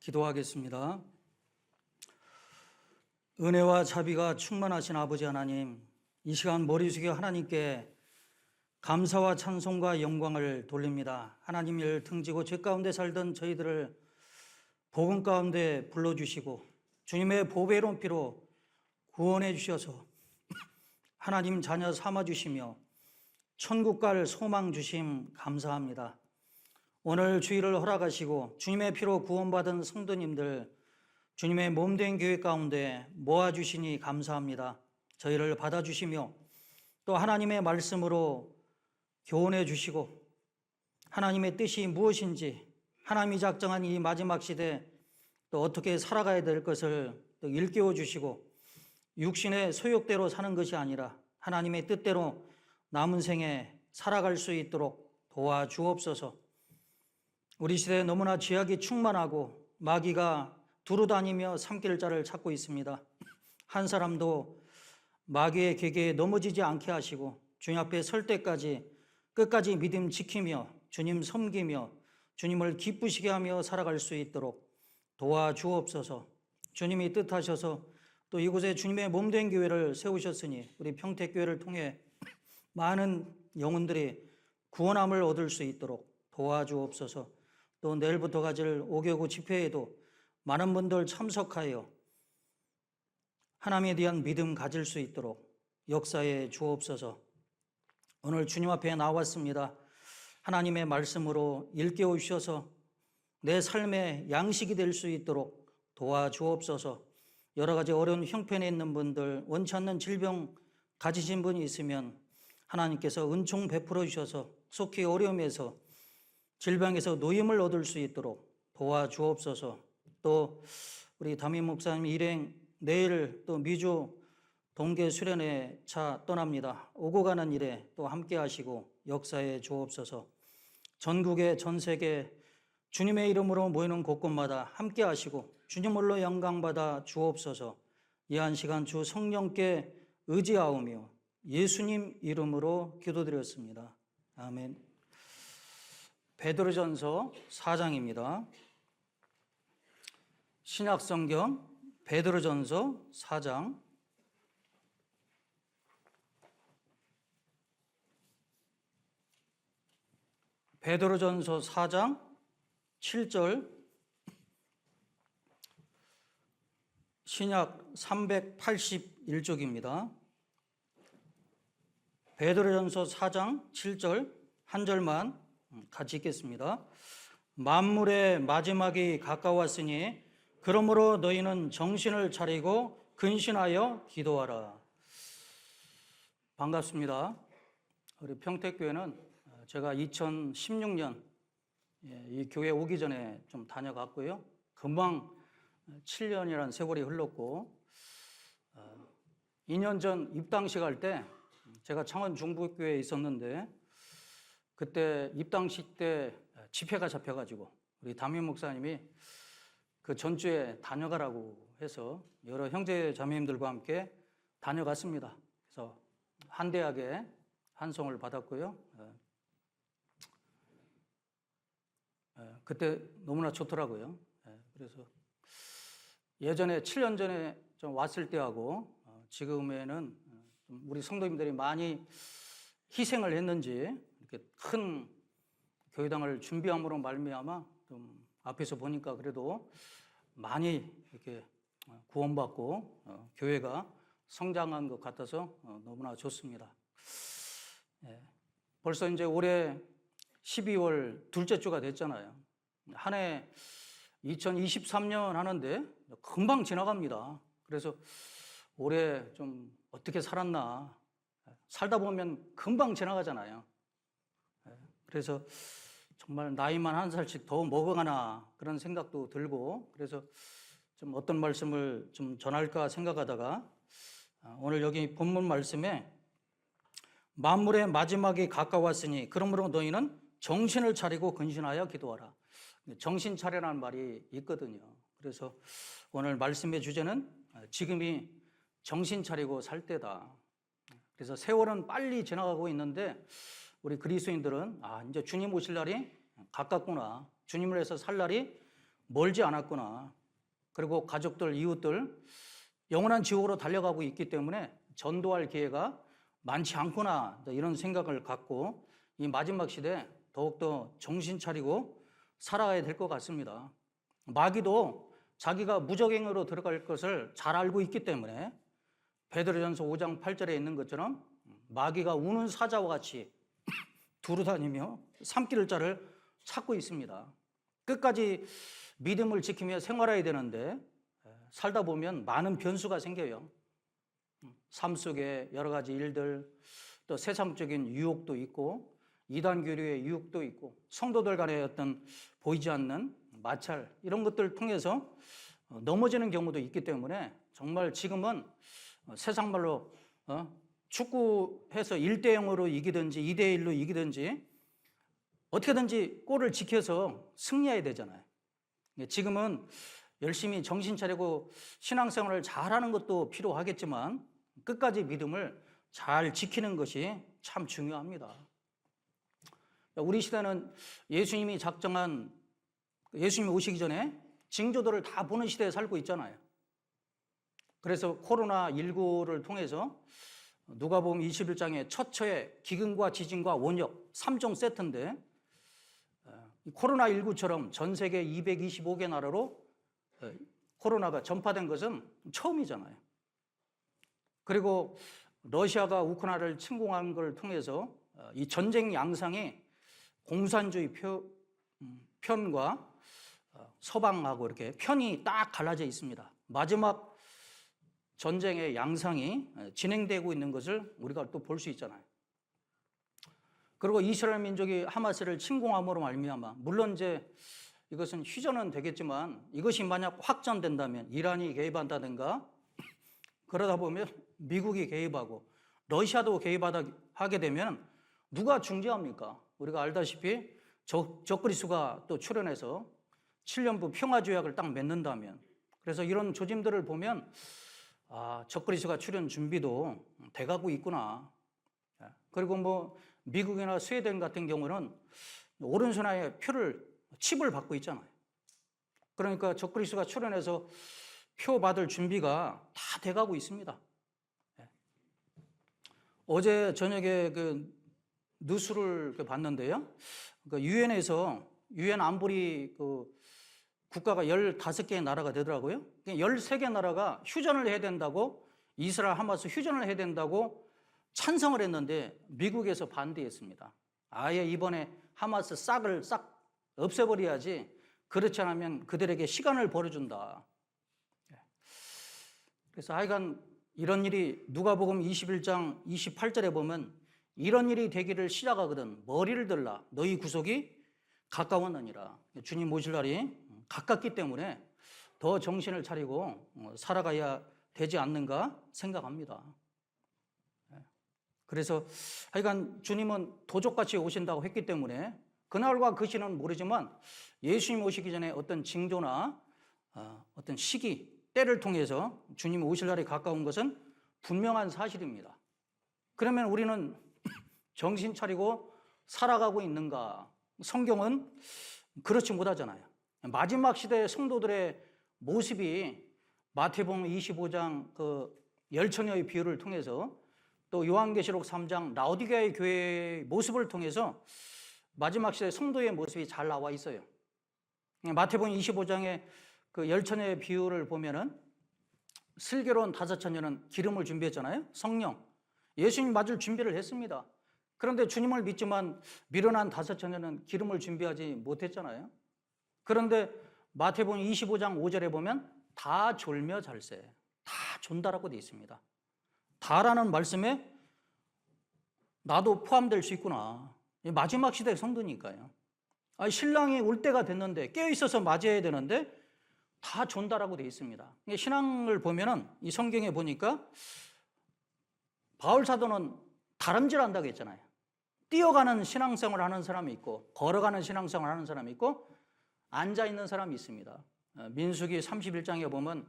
기도하겠습니다. 은혜와 자비가 충만하신 아버지 하나님, 이 시간 머리 숙여 하나님께 감사와 찬송과 영광을 돌립니다. 하나님 일 등지고 죄 가운데 살던 저희들을 복음 가운데 불러주시고 주님의 보배로운 피로 구원해 주셔서 하나님 자녀 삼아주시며 천국 갈 소망 주심 감사합니다. 오늘 주일을 허락하시고 주님의 피로 구원받은 성도님들 주님의 몸된 교회 가운데 모아주시니 감사합니다. 저희를 받아주시며 또 하나님의 말씀으로 교훈해 주시고 하나님의 뜻이 무엇인지 하나님이 작정한 이 마지막 시대 또 어떻게 살아가야 될 것을 또 일깨워 주시고 육신의 소욕대로 사는 것이 아니라 하나님의 뜻대로 남은 생에 살아갈 수 있도록 도와주옵소서. 우리 시대에 너무나 죄악이 충만하고 마귀가 두루다니며 삼킬 자를 찾고 있습니다. 한 사람도 마귀의 계계에 넘어지지 않게 하시고 주님 앞에 설 때까지 끝까지 믿음 지키며 주님 섬기며 주님을 기쁘시게 하며 살아갈 수 있도록 도와주옵소서. 주님이 뜻하셔서 또 이곳에 주님의 몸된 교회를 세우셨으니 우리 평택교회를 통해 많은 영혼들이 구원함을 얻을 수 있도록 도와주옵소서. 또 내일부터 가질 5개구 집회에도 많은 분들 참석하여 하나님에 대한 믿음 가질 수 있도록 역사해 주옵소서. 오늘 주님 앞에 나왔습니다. 하나님의 말씀으로 일깨워 주셔서 내 삶의 양식이 될 수 있도록 도와주옵소서. 여러 가지 어려운 형편에 있는 분들, 원치 않는 질병 가지신 분이 있으면 하나님께서 은총 베풀어 주셔서 속히 어려움에서 질병에서 노임을 얻을 수 있도록 도와주옵소서. 또 우리 담임 목사님 일행 내일 또 미주 동계 수련회 차 떠납니다. 오고 가는 일에 또 함께 하시고 역사해 주옵소서. 전국의 전 세계 주님의 이름으로 모이는 곳곳마다 함께 하시고 주님으로 영광받아 주옵소서. 이 한 시간 주 성령께 의지하오며 예수님 이름으로 기도드렸습니다. 아멘. 베드로전서 4장입니다. 신약성경 베드로전서 4장 베드로전서 4장 7절 신약 381쪽입니다. 베드로전서 4장 7절 한 절만 같이 읽겠습니다. 만물의 마지막이 가까웠으니 그러므로 너희는 정신을 차리고 근신하여 기도하라. 반갑습니다. 우리 평택교회는 제가 2016년 이 교회 오기 전에 좀 다녀갔고요. 금방 7년이라는 세월이 흘렀고 2년 전 입당식 할 때 제가 창원 중부교회에 있었는데 그때 입당식 때 집회가 잡혀가지고 우리 담임 목사님이 그 전주에 다녀가라고 해서 여러 형제 자매님들과 함께 다녀갔습니다. 그래서 한 대학에 환송을 받았고요. 그때 너무나 좋더라고요. 그래서 예전에 7년 전에 좀 왔을 때하고 지금에는 좀 우리 성도님들이 많이 희생을 했는지 이렇게 큰 교회당을 준비함으로 말미암아 좀 앞에서 보니까 그래도 많이 이렇게 구원받고 교회가 성장한 것 같아서 너무나 좋습니다. 벌써 이제 올해 12월 둘째 주가 됐잖아요. 한 해 2023년 하는데 금방 지나갑니다. 그래서 올해 좀 어떻게 살았나 살다 보면 금방 지나가잖아요. 그래서 정말 나이만 한 살씩 더 먹어가나 그런 생각도 들고 그래서 좀 어떤 말씀을 좀 전할까 생각하다가 오늘 여기 본문 말씀에 만물의 마지막이 가까웠으니 그러므로 너희는 정신을 차리고 근신하여 기도하라. 정신 차려라는 말이 있거든요. 그래서 오늘 말씀의 주제는 지금이 정신 차리고 살 때다. 그래서 세월은 빨리 지나가고 있는데 우리 그리스도인들은 이제 주님 오실 날이 가깝구나. 주님을 위해서 살 날이 멀지 않았구나. 그리고 가족들, 이웃들 영원한 지옥으로 달려가고 있기 때문에 전도할 기회가 많지 않구나, 이런 생각을 갖고 이 마지막 시대에 더욱더 정신 차리고 살아가야 될 것 같습니다. 마귀도 자기가 무적행으로 들어갈 것을 잘 알고 있기 때문에 베드로전서 5장 8절에 있는 것처럼 마귀가 우는 사자와 같이 두루다니며 삼키를 자를 찾고 있습니다. 끝까지 믿음을 지키며 생활해야 되는데 살다 보면 많은 변수가 생겨요. 삶 속에 여러 가지 일들, 또 세상적인 유혹도 있고 이단 교류의 유혹도 있고 성도들 간의 어떤 보이지 않는 마찰, 이런 것들을 통해서 넘어지는 경우도 있기 때문에 정말 지금은 세상 말로 축구해서 1대0으로 이기든지 2대1로 이기든지 어떻게든지 골을 지켜서 승리해야 되잖아요. 지금은 열심히 정신 차리고 신앙생활을 잘하는 것도 필요하겠지만 끝까지 믿음을 잘 지키는 것이 참 중요합니다. 우리 시대는 예수님이 작정한, 예수님이 오시기 전에 징조들을 다 보는 시대에 살고 있잖아요. 그래서 코로나19를 통해서 누가복음 21장의 처처에 기근과 지진과 원역 3종 세트인데, 코로나19처럼 전 세계 225개 나라로 코로나가 전파된 것은 처음이잖아요. 그리고 러시아가 우크라이나를 침공한 걸 통해서 이 전쟁 양상이 공산주의 편과 서방하고 이렇게 편이 딱 갈라져 있습니다. 마지막 전쟁의 양상이 진행되고 있는 것을 우리가 또 볼 수 있잖아요. 그리고 이스라엘 민족이 하마스를 침공함으로 말미암아, 물론 이제 이것은 휴전은 되겠지만 이것이 만약 확전된다면 이란이 개입한다든가 그러다 보면 미국이 개입하고 러시아도 개입하게 되면 누가 중재합니까? 우리가 알다시피 적그리스가 또 출연해서 7년부 평화조약을 딱 맺는다면, 그래서 이런 조짐들을 보면 적그리스가 출연 준비도 돼가고 있구나. 그리고 뭐 미국이나 스웨덴 같은 경우는 오른손에 칩을 받고 있잖아요. 그러니까 적그리스가 출연해서 표 받을 준비가 다 돼가고 있습니다. 어제 저녁에 그 뉴스를 봤는데요. 유엔에서 유엔 안보리 국가가 15개의 나라가 되더라고요. 13개 나라가 휴전을 해야 된다고, 이스라엘 하마스 휴전을 해야 된다고 찬성을 했는데 미국에서 반대했습니다. 아예 이번에 하마스 싹 없애버려야지, 그렇지 않으면 그들에게 시간을 벌어준다. 그래서 하여간 이런 일이 누가복음 21장 28절에 보면 이런 일이 되기를 시작하거든 머리를 들라 너희 구속이 가까웠느니라. 주님 오실 날이 가깝기 때문에 더 정신을 차리고 살아가야 되지 않는가 생각합니다. 그래서 하여간 주님은 도적같이 오신다고 했기 때문에 그날과 그 시는 모르지만 예수님 오시기 전에 어떤 징조나 어떤 시기, 때를 통해서 주님 오실 날이 가까운 것은 분명한 사실입니다. 그러면 우리는 정신 차리고 살아가고 있는가? 성경은 그렇지 못하잖아요. 마지막 시대의 성도들의 모습이 마태복음 25장 그 열처녀의 비유를 통해서, 또 요한계시록 3장 라오디게아의 교회의 모습을 통해서 마지막 시대 성도의 모습이 잘 나와 있어요. 마태복음 25장의 그 열처녀의 비유를 보면은 슬기로운 5처녀는 기름을 준비했잖아요. 성령. 예수님 맞을 준비를 했습니다. 그런데 주님을 믿지만 미련한 5처녀는 기름을 준비하지 못했잖아요. 그런데 마태복음 25장 5절에 보면 다 졸며 잘세, 다 존다라고 되어 있습니다. 다라는 말씀에 나도 포함될 수 있구나. 마지막 시대의 성도니까요. 신랑이 올 때가 됐는데 깨어있어서 맞이해야 되는데 다 존다라고 되어 있습니다. 신앙을 보면은 이 성경에 보니까 바울 사도는 다람질 한다고 했잖아요. 뛰어가는 신앙생활을 하는 사람이 있고 걸어가는 신앙생활을 하는 사람이 있고 앉아있는 사람이 있습니다. 민수기 31장에 보면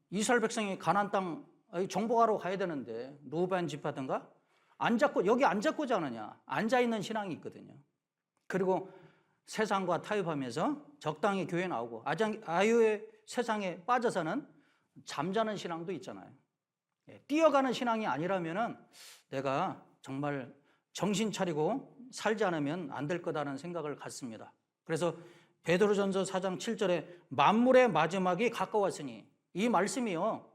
이스라엘 백성이 가나안 땅 정복하러 가야 되는데 루벤 지파든가 여기 앉았고자 하느냐, 앉아있는 신앙이 있거든요. 그리고 세상과 타협하면서 적당히 교회 나오고 아유의 세상에 빠져서는 잠자는 신앙도 있잖아요. 뛰어가는 신앙이 아니라면은 내가 정말 정신 차리고 살지 않으면 안 될 거다라는 생각을 갖습니다. 그래서 베드로전서 4장 7절에 만물의 마지막이 가까웠으니, 이 말씀이요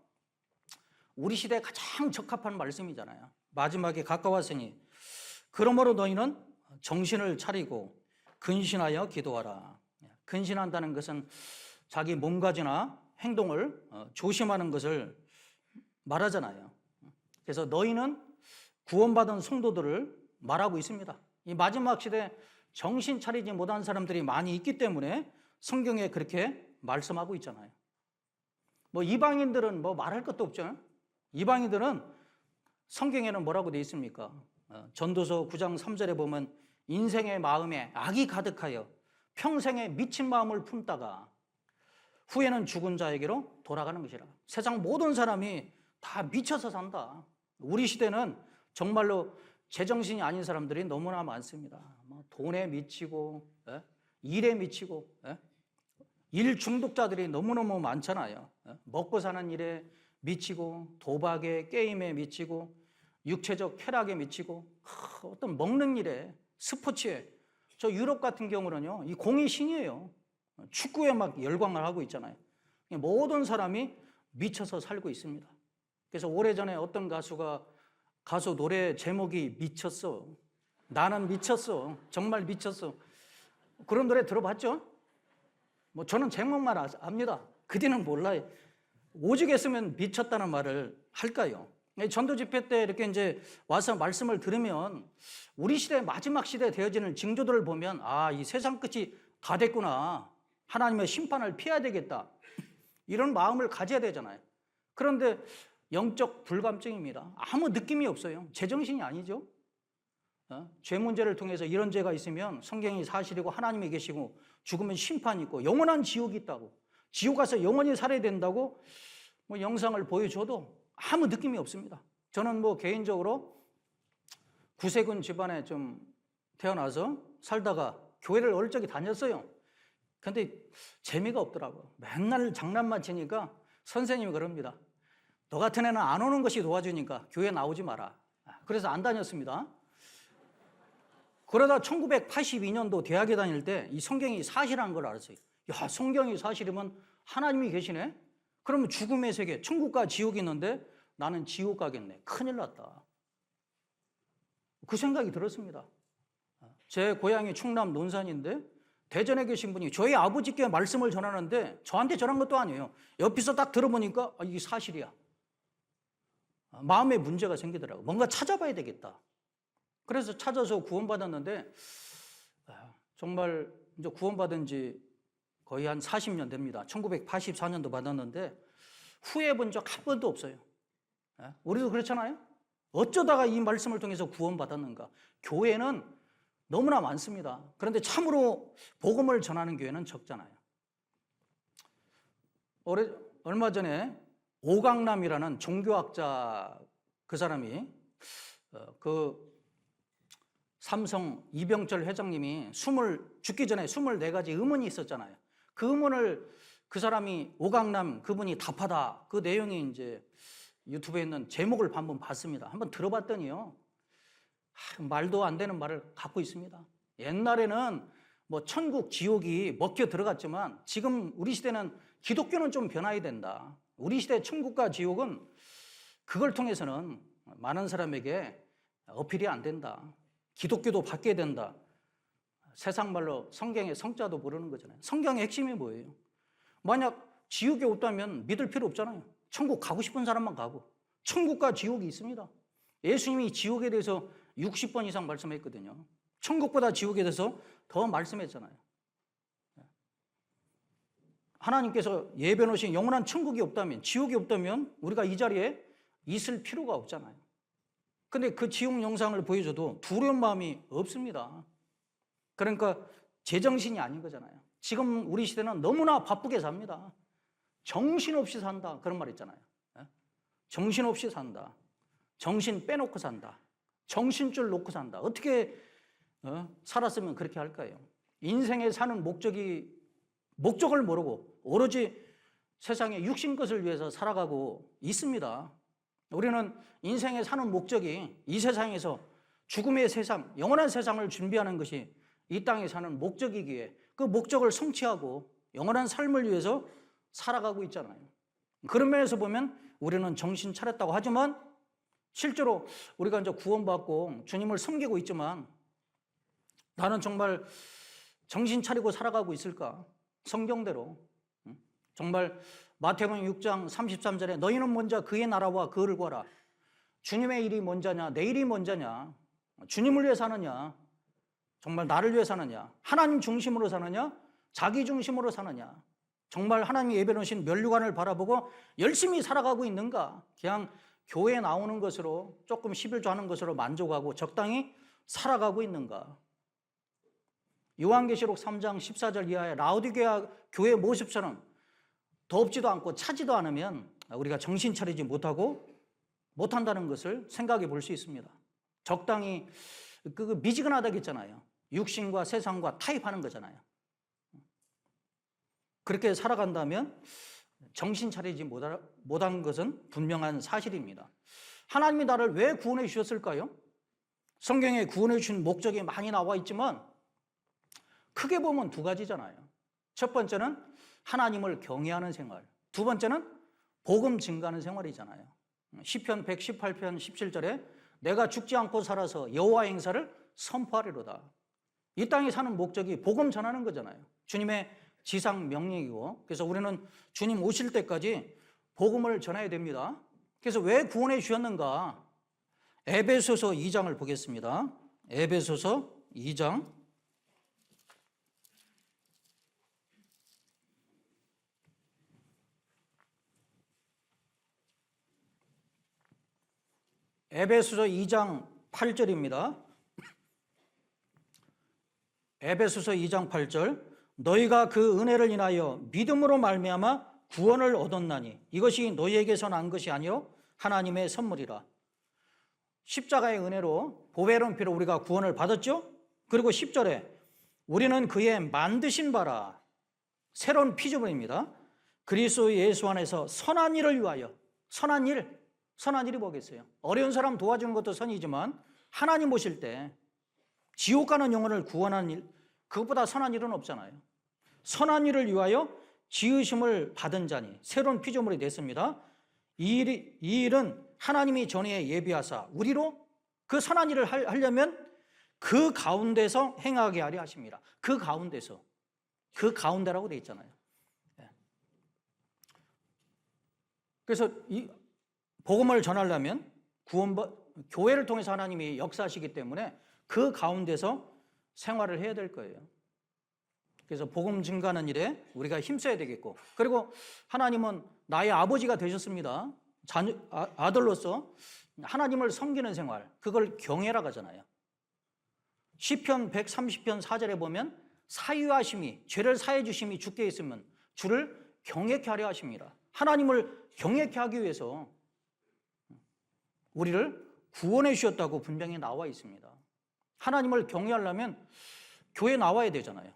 우리 시대에 가장 적합한 말씀이잖아요. 마지막이 가까웠으니 그러므로 너희는 정신을 차리고 근신하여 기도하라. 근신한다는 것은 자기 몸가짐이나 행동을 조심하는 것을 말하잖아요. 그래서 너희는 구원받은 성도들을 말하고 있습니다. 이 마지막 시대에 정신 차리지 못한 사람들이 많이 있기 때문에 성경에 그렇게 말씀하고 있잖아요. 뭐 이방인들은 뭐 말할 것도 없죠. 이방인들은 성경에는 뭐라고 되어 있습니까? 전도서 9장 3절에 보면 인생의 마음에 악이 가득하여 평생에 미친 마음을 품다가 후에는 죽은 자에게로 돌아가는 것이라. 세상 모든 사람이 다 미쳐서 산다. 우리 시대는 정말로 제정신이 아닌 사람들이 너무나 많습니다. 돈에 미치고 일에 미치고 일 중독자들이 너무너무 많잖아요. 먹고 사는 일에 미치고 도박에 게임에 미치고 육체적 쾌락에 미치고 어떤 먹는 일에 스포츠에, 저 유럽 같은 경우는요 이 공이 신이에요. 축구에 막 열광을 하고 있잖아요. 모든 사람이 미쳐서 살고 있습니다. 그래서 오래전에 어떤 가수 노래 제목이 미쳤어. 나는 미쳤어. 정말 미쳤어. 그런 노래 들어봤죠? 뭐 저는 제목만 압니다. 그 뒤는 몰라요. 오죽 했으면 미쳤다는 말을 할까요? 전도 집회 때 이렇게 이제 와서 말씀을 들으면 우리 시대 마지막 시대에 되어지는 징조들을 보면 이 세상 끝이 다 됐구나. 하나님의 심판을 피해야 되겠다. 이런 마음을 가져야 되잖아요. 그런데 영적 불감증입니다. 아무 느낌이 없어요. 제정신이 아니죠. 죄 문제를 통해서 이런 죄가 있으면 성경이 사실이고 하나님이 계시고 죽으면 심판이 있고 영원한 지옥이 있다고, 지옥 가서 영원히 살아야 된다고 뭐 영상을 보여줘도 아무 느낌이 없습니다. 저는 뭐 개인적으로 구세군 집안에 좀 태어나서 살다가 교회를 어릴 적에 다녔어요. 근데 재미가 없더라고요. 맨날 장난만 치니까 선생님이 그럽니다. 너 같은 애는 안 오는 것이 도와주니까 교회 나오지 마라. 그래서 안 다녔습니다. 그러다 1982년도 대학에 다닐 때 이 성경이 사실한 걸 알았어요. 야, 성경이 사실이면 하나님이 계시네? 그러면 죽음의 세계, 천국과 지옥이 있는데 나는 지옥 가겠네. 큰일 났다. 그 생각이 들었습니다. 제 고향이 충남 논산인데 대전에 계신 분이 저희 아버지께 말씀을 전하는데 저한테 전한 것도 아니에요. 옆에서 딱 들어보니까 이게 사실이야. 마음에 문제가 생기더라고요. 뭔가 찾아봐야 되겠다. 그래서 찾아서 구원받았는데 정말 이제 구원받은 지 거의 한 40년 됩니다. 1984년도 받았는데 후회해 본 적 한 번도 없어요. 우리도 그렇잖아요. 어쩌다가 이 말씀을 통해서 구원받았는가. 교회는 너무나 많습니다. 그런데 참으로 복음을 전하는 교회는 적잖아요. 얼마 전에 오강남이라는 종교학자, 그 사람이 그 삼성 이병철 회장님이 죽기 전에 24가지 의문이 있었잖아요. 그 의문을 그 사람이 오강남 그분이 답하다, 그 내용이 이제 유튜브에 있는 제목을 한번 봤습니다. 한번 들어봤더니요, 말도 안 되는 말을 갖고 있습니다. 옛날에는 뭐 천국 지옥이 먹혀 들어갔지만 지금 우리 시대는 기독교는 좀 변화해야 된다. 우리 시대 천국과 지옥은 그걸 통해서는 많은 사람에게 어필이 안 된다. 기독교도 바뀌어야 된다. 세상 말로 성경의 성자도 모르는 거잖아요. 성경의 핵심이 뭐예요? 만약 지옥에 없다면 믿을 필요 없잖아요. 천국 가고 싶은 사람만 가고. 천국과 지옥이 있습니다. 예수님이 지옥에 대해서 60번 이상 말씀했거든요. 천국보다 지옥에 대해서 더 말씀했잖아요. 하나님께서 예배 놓으신 영원한 천국이 없다면, 지옥이 없다면 우리가 이 자리에 있을 필요가 없잖아요. 근데 그 지옥 영상을 보여줘도 두려운 마음이 없습니다. 그러니까 제정신이 아닌 거잖아요. 지금 우리 시대는 너무나 바쁘게 삽니다. 정신없이 산다, 그런 말 있잖아요. 정신없이 산다. 정신 빼놓고 산다. 정신줄 놓고 산다. 어떻게 살았으면 그렇게 할까요? 인생에 사는 목적을 모르고 오로지 세상의 육신 것을 위해서 살아가고 있습니다. 우리는 인생에 사는 목적이 이 세상에서 죽음의 세상, 영원한 세상을 준비하는 것이 이 땅에 사는 목적이기에 그 목적을 성취하고 영원한 삶을 위해서 살아가고 있잖아요. 그런 면에서 보면 우리는 정신 차렸다고 하지만 실제로 우리가 이제 구원받고 주님을 섬기고 있지만 나는 정말 정신 차리고 살아가고 있을까? 성경대로. 정말 마태복음 6장 33절에 너희는 먼저 그의 나라와 그를 구하라. 주님의 일이 먼저냐, 내 일이 먼저냐, 주님을 위해 사느냐, 정말 나를 위해 사느냐, 하나님 중심으로 사느냐, 자기 중심으로 사느냐, 정말 하나님이 예배 놓으신 면류관을 바라보고 열심히 살아가고 있는가, 그냥 교회에 나오는 것으로 조금 11조 하는 것으로 만족하고 적당히 살아가고 있는가. 요한계시록 3장 14절 이하의 라오디게아 교회 모습처럼 덥지도 않고 차지도 않으면 우리가 정신 차리지 못한다는 것을 생각해 볼 수 있습니다. 적당히 미지근하다고 했잖아요. 육신과 세상과 타협하는 거잖아요. 그렇게 살아간다면 정신 차리지 못한 것은 분명한 사실입니다. 하나님이 나를 왜 구원해 주셨을까요? 성경에 구원해 주신 목적이 많이 나와 있지만 크게 보면 두 가지잖아요. 첫 번째는 하나님을 경외하는 생활, 두 번째는 복음 증가하는 생활이잖아요. 시편 118편 17절에 내가 죽지 않고 살아서 여호와 행사를 선포하리로다. 이 땅에 사는 목적이 복음 전하는 거잖아요. 주님의 지상 명령이고, 그래서 우리는 주님 오실 때까지 복음을 전해야 됩니다. 그래서 왜 구원해 주셨는가? 에베소서 2장을 보겠습니다. 에베소서 2장 에베소서 2장 8절입니다. 에베소서 2장 8절 너희가 그 은혜를 인하여 믿음으로 말미암아 구원을 얻었나니 이것이 너희에게서 난 것이 아니요 하나님의 선물이라. 십자가의 은혜로 보배로운 피로 우리가 구원을 받았죠. 그리고 10절에 우리는 그의 만드신 바라 새로운 피조물입니다. 그리스도 예수 안에서 선한 일을 위하여. 선한 일이 뭐겠어요? 어려운 사람 도와주는 것도 선이지만 하나님 오실 때 지옥 가는 영혼을 구원하는 일, 그것보다 선한 일은 없잖아요. 선한 일을 위하여 지으심을 받은 자니 새로운 피조물이 됐습니다. 이 일은 하나님이 전에 예비하사 우리로 그 선한 일을 하려면 그 가운데서 행하게 하려 하십니다. 그 가운데라고 되어 있잖아요. 그래서 이 복음을 전하려면 교회를 통해서 하나님이 역사하시기 때문에 그 가운데서 생활을 해야 될 거예요. 그래서 복음 증가하는 일에 우리가 힘써야 되겠고, 그리고 하나님은 나의 아버지가 되셨습니다. 아들로서 하나님을 섬기는 생활, 그걸 경외라고 하잖아요. 시편 130편 4절에 보면 사유하심이, 죄를 사해 주심이 주께 있으면 주를 경외케 하려 하십니다. 하나님을 경외케 하기 위해서 우리를 구원해 주셨다고 분명히 나와 있습니다. 하나님을 경외하려면 교회에 나와야 되잖아요.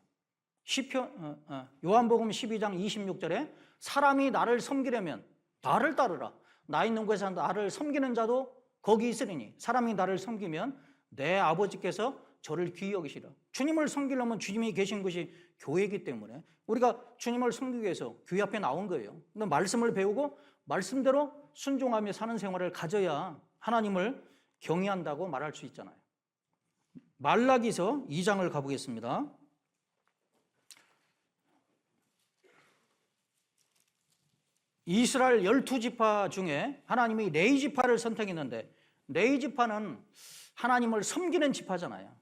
요한복음 12장 26절에 사람이 나를 섬기려면 나를 따르라. 나 있는 곳에서 나를 섬기는 자도 거기 있으리니 사람이 나를 섬기면 내 아버지께서 저를 귀히 여기시라. 주님을 섬기려면 주님이 계신 것이 교회이기 때문에 우리가 주님을 섬기기 위해서 교회 앞에 나온 거예요. 근데 말씀을 배우고 말씀대로 순종하며 사는 생활을 가져야 하나님을 경외한다고 말할 수 있잖아요. 말라기서 2장을 가보겠습니다. 이스라엘 12지파 중에 하나님이 레위 지파를 선택했는데 레위 지파는 하나님을 섬기는 지파잖아요.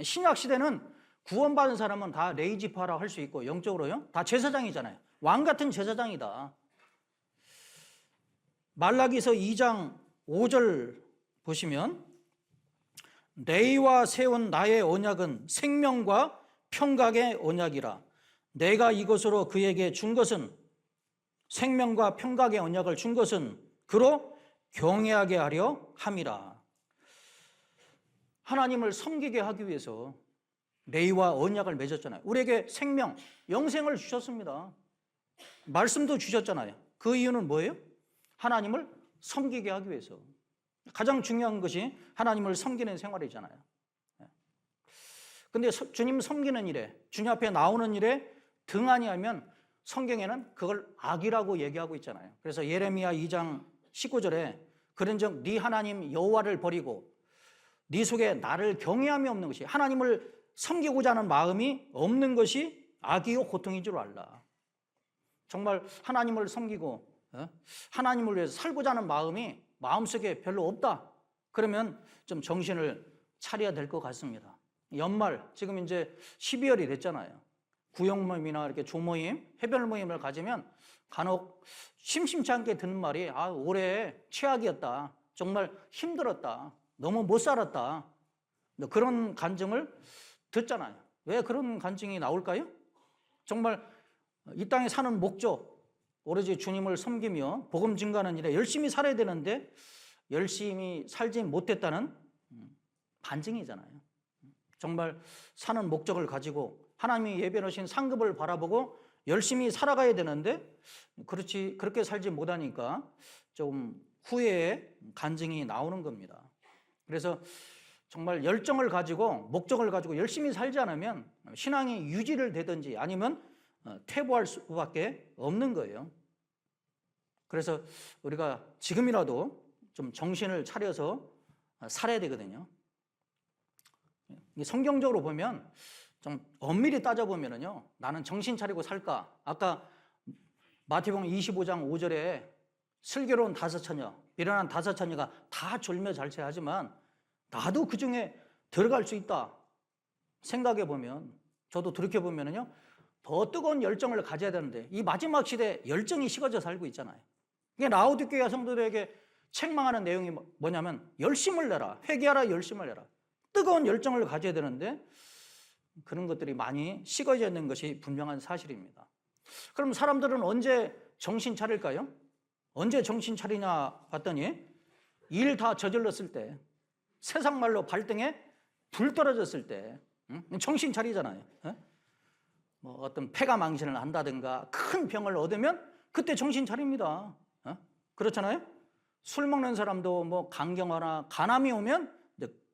신약 시대는 구원받은 사람은 다 레위 지파라고 할 수 있고 영적으로요 다 제사장이잖아요. 왕 같은 제사장이다. 말라기서 2장 5절 보시면 너희와 세운 나의 언약은 생명과 평강의 언약이라. 내가 이것으로 그에게 준 것은 생명과 평강의 언약을 준 것은 그로 경외하게 하려 함이라. 하나님을 섬기게 하기 위해서 레위와 언약을 맺었잖아요. 우리에게 생명, 영생을 주셨습니다. 말씀도 주셨잖아요. 그 이유는 뭐예요? 하나님을 섬기게 하기 위해서. 가장 중요한 것이 하나님을 섬기는 생활이잖아요. 근데 주님 섬기는 일에, 주님 앞에 나오는 일에 등한히 하면 성경에는 그걸 악이라고 얘기하고 있잖아요. 그래서 예레미야 2장 19절에 그런즉 네 하나님 여호와를 버리고 네 속에 나를 경외함이 없는 것이, 하나님을 섬기고자 하는 마음이 없는 것이 악이요 고통인 줄 알라. 정말 하나님을 섬기고 하나님을 위해서 살고자 하는 마음이 마음속에 별로 없다. 그러면 좀 정신을 차려야 될 것 같습니다. 연말, 지금 이제 12월이 됐잖아요. 구역 모임이나 이렇게 조모임, 해별 모임을 가지면 간혹 심심치 않게 듣는 말이 올해 최악이었다. 정말 힘들었다. 너무 못 살았다. 그런 간증을 듣잖아요. 왜 그런 간증이 나올까요? 정말 이 땅에 사는 목적, 오로지 주님을 섬기며 복음 증거하는 일에 열심히 살아야 되는데 열심히 살지 못했다는 간증이잖아요. 정말 사는 목적을 가지고 하나님이 예배하신 상급을 바라보고 열심히 살아가야 되는데 그렇게 살지 못하니까 좀 후회의 간증이 나오는 겁니다. 그래서 정말 열정을 가지고 목적을 가지고 열심히 살지 않으면 신앙이 유지를 되든지 아니면 퇴보할 수밖에 없는 거예요. 그래서 우리가 지금이라도 좀 정신을 차려서 살아야 되거든요. 성경적으로 보면 좀 엄밀히 따져보면요, 나는 정신 차리고 살까? 아까 마태복음 25장 5절에 슬기로운 다섯 처녀, 비련한 다섯 처녀가 다 졸며 잘세하지만 나도 그 중에 들어갈 수 있다 생각해 보면, 저도 돌이켜보면요, 더 뜨거운 열정을 가져야 되는데 이 마지막 시대에 열정이 식어져 살고 있잖아요. 이게 라오디게아 성도들에게 책망하는 내용이 뭐냐면 열심을 내라, 회개하라, 열심을 내라. 뜨거운 열정을 가져야 되는데 그런 것들이 많이 식어져 있는 것이 분명한 사실입니다. 그럼 사람들은 언제 정신 차릴까요? 언제 정신 차리냐 봤더니 일 다 저질렀을 때, 세상 말로 발등에 불 떨어졌을 때 정신 차리잖아요. 뭐 어떤 폐가 망신을 한다든가 큰 병을 얻으면 그때 정신 차립니다. 그렇잖아요? 술 먹는 사람도 뭐 간경화나 간암이 오면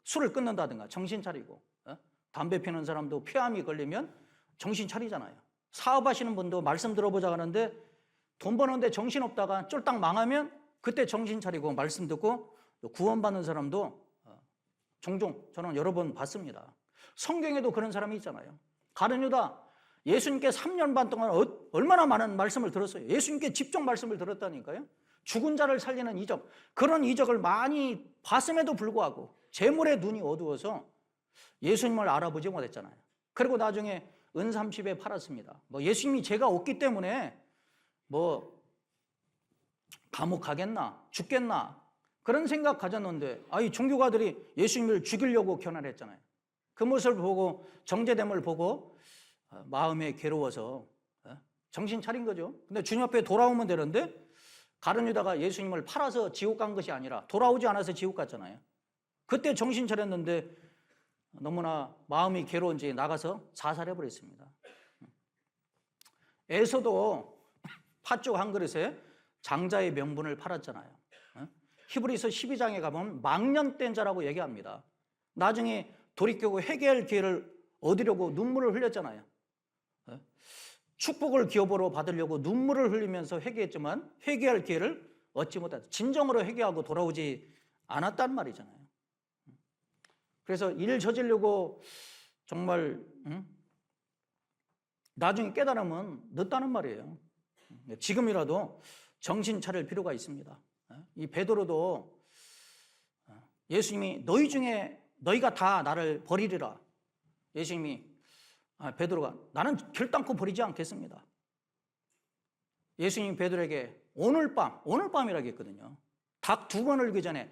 술을 끊는다든가 정신 차리고, 담배 피우는 사람도 폐암이 걸리면 정신 차리잖아요. 사업하시는 분도 말씀 들어보자 하는데 돈 버는데 정신 없다가 쫄딱 망하면 그때 정신 차리고 말씀 듣고 구원받는 사람도 종종 저는 여러 번 봤습니다. 성경에도 그런 사람이 있잖아요. 가룟 유다, 예수님께 3년 반 동안 얼마나 많은 말씀을 들었어요. 예수님께 직접 말씀을 들었다니까요. 죽은 자를 살리는 이적, 그런 이적을 많이 봤음에도 불구하고 재물의 눈이 어두워서 예수님을 알아보지 못했잖아요. 그리고 나중에 은 30에 팔았습니다. 뭐 예수님이 죄가 없기 때문에 뭐 감옥 가겠나 죽겠나 그런 생각 가졌는데 이 종교가들이 예수님을 죽이려고 견할했잖아요. 그 모습을 보고, 정죄됨을 보고 마음에 괴로워서 정신 차린 거죠. 근데 주님 앞에 돌아오면 되는데 가룟 유다가 예수님을 팔아서 지옥 간 것이 아니라 돌아오지 않아서 지옥 갔잖아요. 그때 정신 차렸는데 너무나 마음이 괴로운지 나가서 자살해버렸습니다. 에서도 팥죽 한 그릇에 장자의 명분을 팔았잖아요. 히브리서 12장에 가보면 망년된 자라고 얘기합니다. 나중에 돌이키고 회개할 기회를 얻으려고 눈물을 흘렸잖아요. 축복을 기업으로 받으려고 눈물을 흘리면서 회개했지만 회개할 기회를 얻지 못했다. 진정으로 회개하고 돌아오지 않았단 말이잖아요. 그래서 일 저지르고 정말 나중에 깨달으면 늦다는 말이에요. 지금이라도 정신 차릴 필요가 있습니다. 이 베드로도 예수님이 너희 중에 너희가 다 나를 버리리라. 예수님이 베드로가 나는 결단코 버리지 않겠습니다. 예수님이 베드로에게 오늘 밤이라고 했거든요. 닭 2번 울기 전에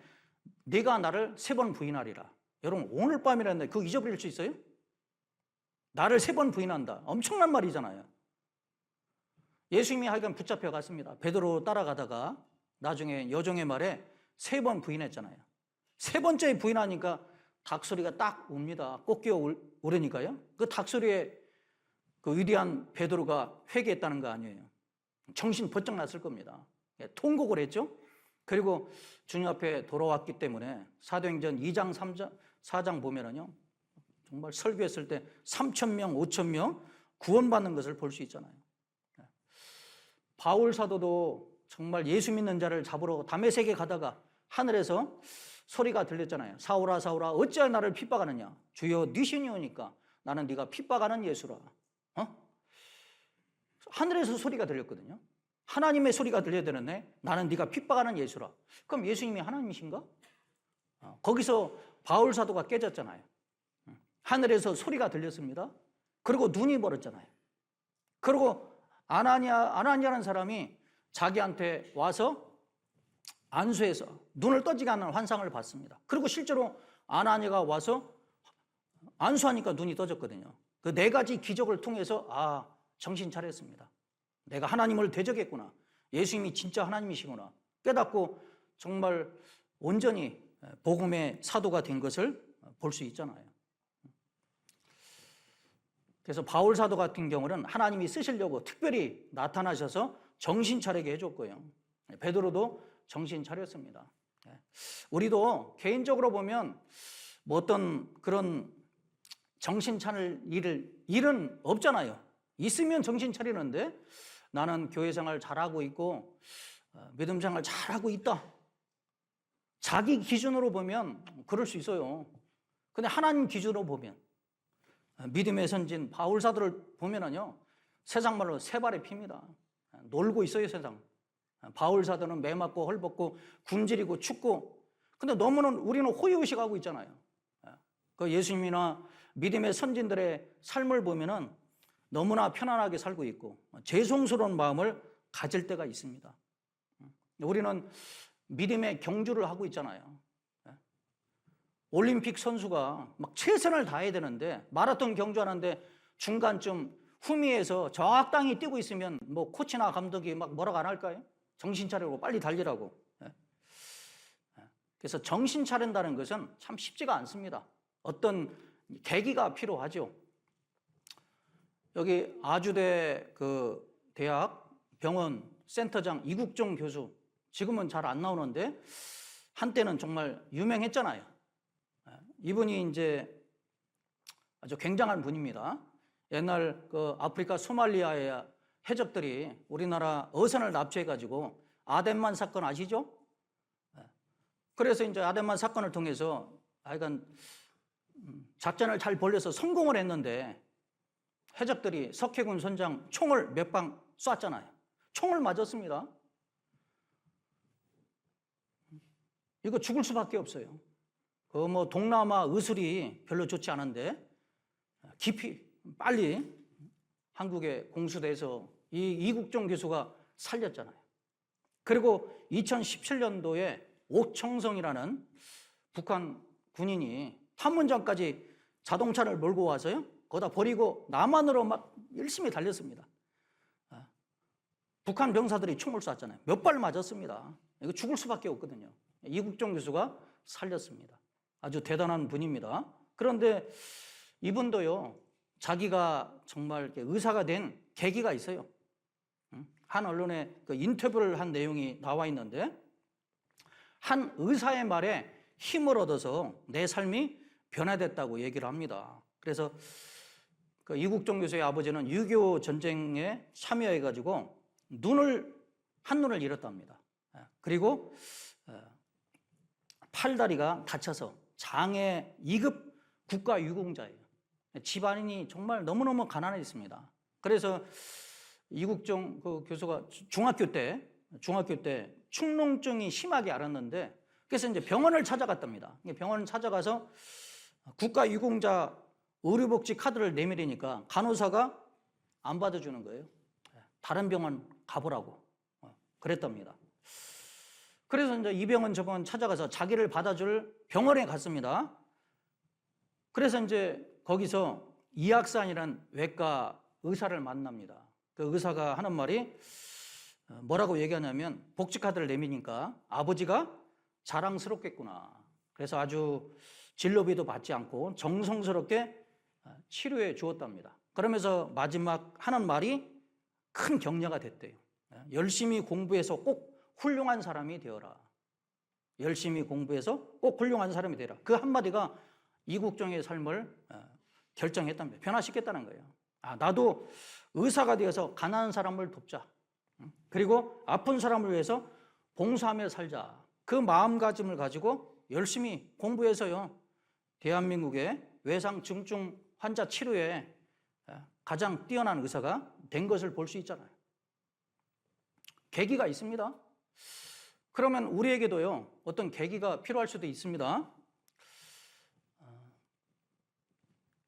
네가 나를 3번 부인하리라. 여러분 오늘 밤이라는데 그거 잊어버릴 수 있어요? 나를 3번 부인한다. 엄청난 말이잖아요. 예수님이 하여간 붙잡혀 갔습니다. 베드로 따라가다가 나중에 여종의 말에 3번 부인했잖아요. 3번째 부인하니까 닭소리가 딱 옵니다. 꽃기어 오르니까요. 그 닭소리에 그 위대한 베드로가 회개했다는 거 아니에요. 정신 번쩍 났을 겁니다. 통곡을 했죠. 그리고 주님 앞에 돌아왔기 때문에 사도행전 2장, 3장, 4장 보면은요. 정말 설교했을 때 3,000명, 5,000명 구원받는 것을 볼 수 있잖아요. 바울 사도도 정말 예수 믿는 자를 잡으러 다메섹에 가다가 하늘에서 소리가 들렸잖아요. 사울아 사울아 어찌하여 나를 핍박하느냐. 주여 네 신이 오니까 나는 네가 핍박하는 예수라. 하늘에서 소리가 들렸거든요. 하나님의 소리가 들려야 되는데 나는 네가 핍박하는 예수라. 그럼 예수님이 하나님이신가? 거기서 바울 사도가 깨졌잖아요. 하늘에서 소리가 들렸습니다. 그리고 눈이 멀었잖아요. 그리고 아나니아라는 사람이 자기한테 와서 안수해서 눈을 떠지게 하는 환상을 봤습니다. 그리고 실제로 아나니아가 와서 안수하니까 눈이 떠졌거든요. 그 네 가지 기적을 통해서 정신 차렸습니다. 내가 하나님을 대적했구나. 예수님이 진짜 하나님이시구나. 깨닫고 정말 온전히 복음의 사도가 된 것을 볼 수 있잖아요. 그래서 바울 사도 같은 경우는 하나님이 쓰시려고 특별히 나타나셔서 정신 차리게 해줬고요. 베드로도 정신 차렸습니다. 우리도 개인적으로 보면 뭐 어떤 그런 정신 차릴 일은 없잖아요. 있으면 정신 차리는데 나는 교회 생활 잘하고 있고 믿음 생활 잘하고 있다. 자기 기준으로 보면 그럴 수 있어요. 근데 하나님 기준으로 보면 믿음의 선진 바울 사도를 보면은요 세상 말로 새발에 핍니다. 놀고 있어요 세상. 바울 사도는 매 맞고 헐벗고 굶주리고 춥고. 근데 너무는 우리는 호의호식하고 있잖아요. 그 예수님이나 믿음의 선진들의 삶을 보면은 너무나 편안하게 살고 있고 죄송스러운 마음을 가질 때가 있습니다. 우리는 믿음의 경주를 하고 있잖아요. 올림픽 선수가 막 최선을 다해야 되는데 마라톤 경주하는데 중간쯤 후미에서 적당히 뛰고 있으면 뭐 코치나 감독이 막 뭐라고 안 할까요? 정신 차리고 빨리 달리라고. 그래서 정신 차린다는 것은 참 쉽지가 않습니다. 어떤 계기가 필요하죠. 여기 아주대 그 대학 병원 센터장 이국종 교수, 지금은 잘 안 나오는데 한때는 정말 유명했잖아요. 이분이 이제 아주 굉장한 분입니다. 옛날 그 아프리카 소말리아의 해적들이 우리나라 어선을 납치해가지고 아덴만 사건 아시죠? 그래서 이제 아덴만 사건을 통해서 하여간 작전을 잘 벌려서 성공을 했는데 해적들이 석해군 선장 총을 몇 방 쐈잖아요. 총을 맞았습니다. 이거 죽을 수밖에 없어요. 그 뭐 동남아 의술이 별로 좋지 않은데 깊이 빨리 한국에 공수돼서 이 이국종 교수가 살렸잖아요. 그리고 2017년도에 옥청성이라는 북한 군인이 판문점까지 자동차를 몰고 와서요. 거기다 버리고 남한으로 막 열심히 달렸습니다. 북한 병사들이 총을 쐈잖아요. 몇 발 맞았습니다. 이거 죽을 수밖에 없거든요. 이국종 교수가 살렸습니다. 아주 대단한 분입니다. 그런데 이분도요, 자기가 정말 이렇게 의사가 된 계기가 있어요. 한 언론에 그 인터뷰를 한 내용이 나와 있는데, 한 의사의 말에 힘을 얻어서 내 삶이 변화됐다고 얘기를 합니다. 그래서 그 이국종 교수의 아버지는 6.25 전쟁에 참여해가지고 한눈을 잃었답니다. 그리고 팔다리가 다쳐서 장애 2급 국가유공자예요. 집안이 정말 너무너무 가난했습니다. 그래서 이국종 그 교수가 중학교 때 축농증이 심하게 앓았는데, 그래서 이제 병원을 찾아갔답니다. 병원을 찾아가서 국가유공자 의료복지 카드를 내밀으니까 간호사가 안 받아주는 거예요. 다른 병원 가보라고 그랬답니다. 그래서 이제 이 병원 저 병원 찾아가서 자기를 받아줄 병원에 갔습니다. 그래서 이제 거기서 이학산이라는 외과 의사를 만납니다. 그 의사가 하는 말이 뭐라고 얘기하냐면, 복지카드를 내미니까 아버지가 자랑스럽겠구나. 그래서 아주 진료비도 받지 않고 정성스럽게 치료해 주었답니다. 그러면서 마지막 하는 말이 큰 격려가 됐대요. 열심히 공부해서 꼭 훌륭한 사람이 되어라. 열심히 공부해서 꼭 훌륭한 사람이 되어라. 그 한마디가 이국정의 삶을 결정했답니다. 변화시켰다는 거예요. 나도 의사가 되어서 가난한 사람을 돕자. 그리고 아픈 사람을 위해서 봉사하며 살자. 그 마음가짐을 가지고 열심히 공부해서요, 대한민국의 외상증증 환자 치료에 가장 뛰어난 의사가 된 것을 볼 수 있잖아요. 계기가 있습니다. 그러면 우리에게도요, 어떤 계기가 필요할 수도 있습니다.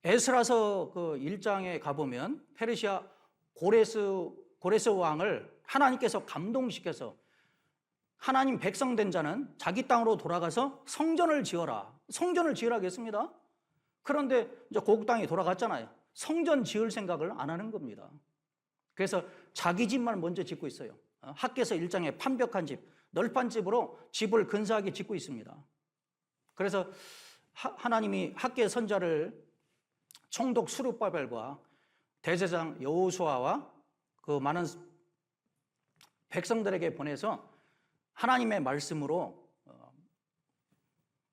에스라서 그 1장에 가보면 페르시아 고레스 왕을 하나님께서 감동시켜서 하나님 백성 된 자는 자기 땅으로 돌아가서 성전을 지어라. 성전을 지으라고 했습니다. 그런데 이제 고국 땅에 돌아갔잖아요. 성전 지을 생각을 안 하는 겁니다. 그래서 자기 집만 먼저 짓고 있어요. 학개서 1장에 판벽한 집, 널판 집으로 집을 근사하게 짓고 있습니다. 그래서 하나님이 학개 선자를 총독 수르바벨과 대제사장 여호수아와 그 많은 백성들에게 보내서 하나님의 말씀으로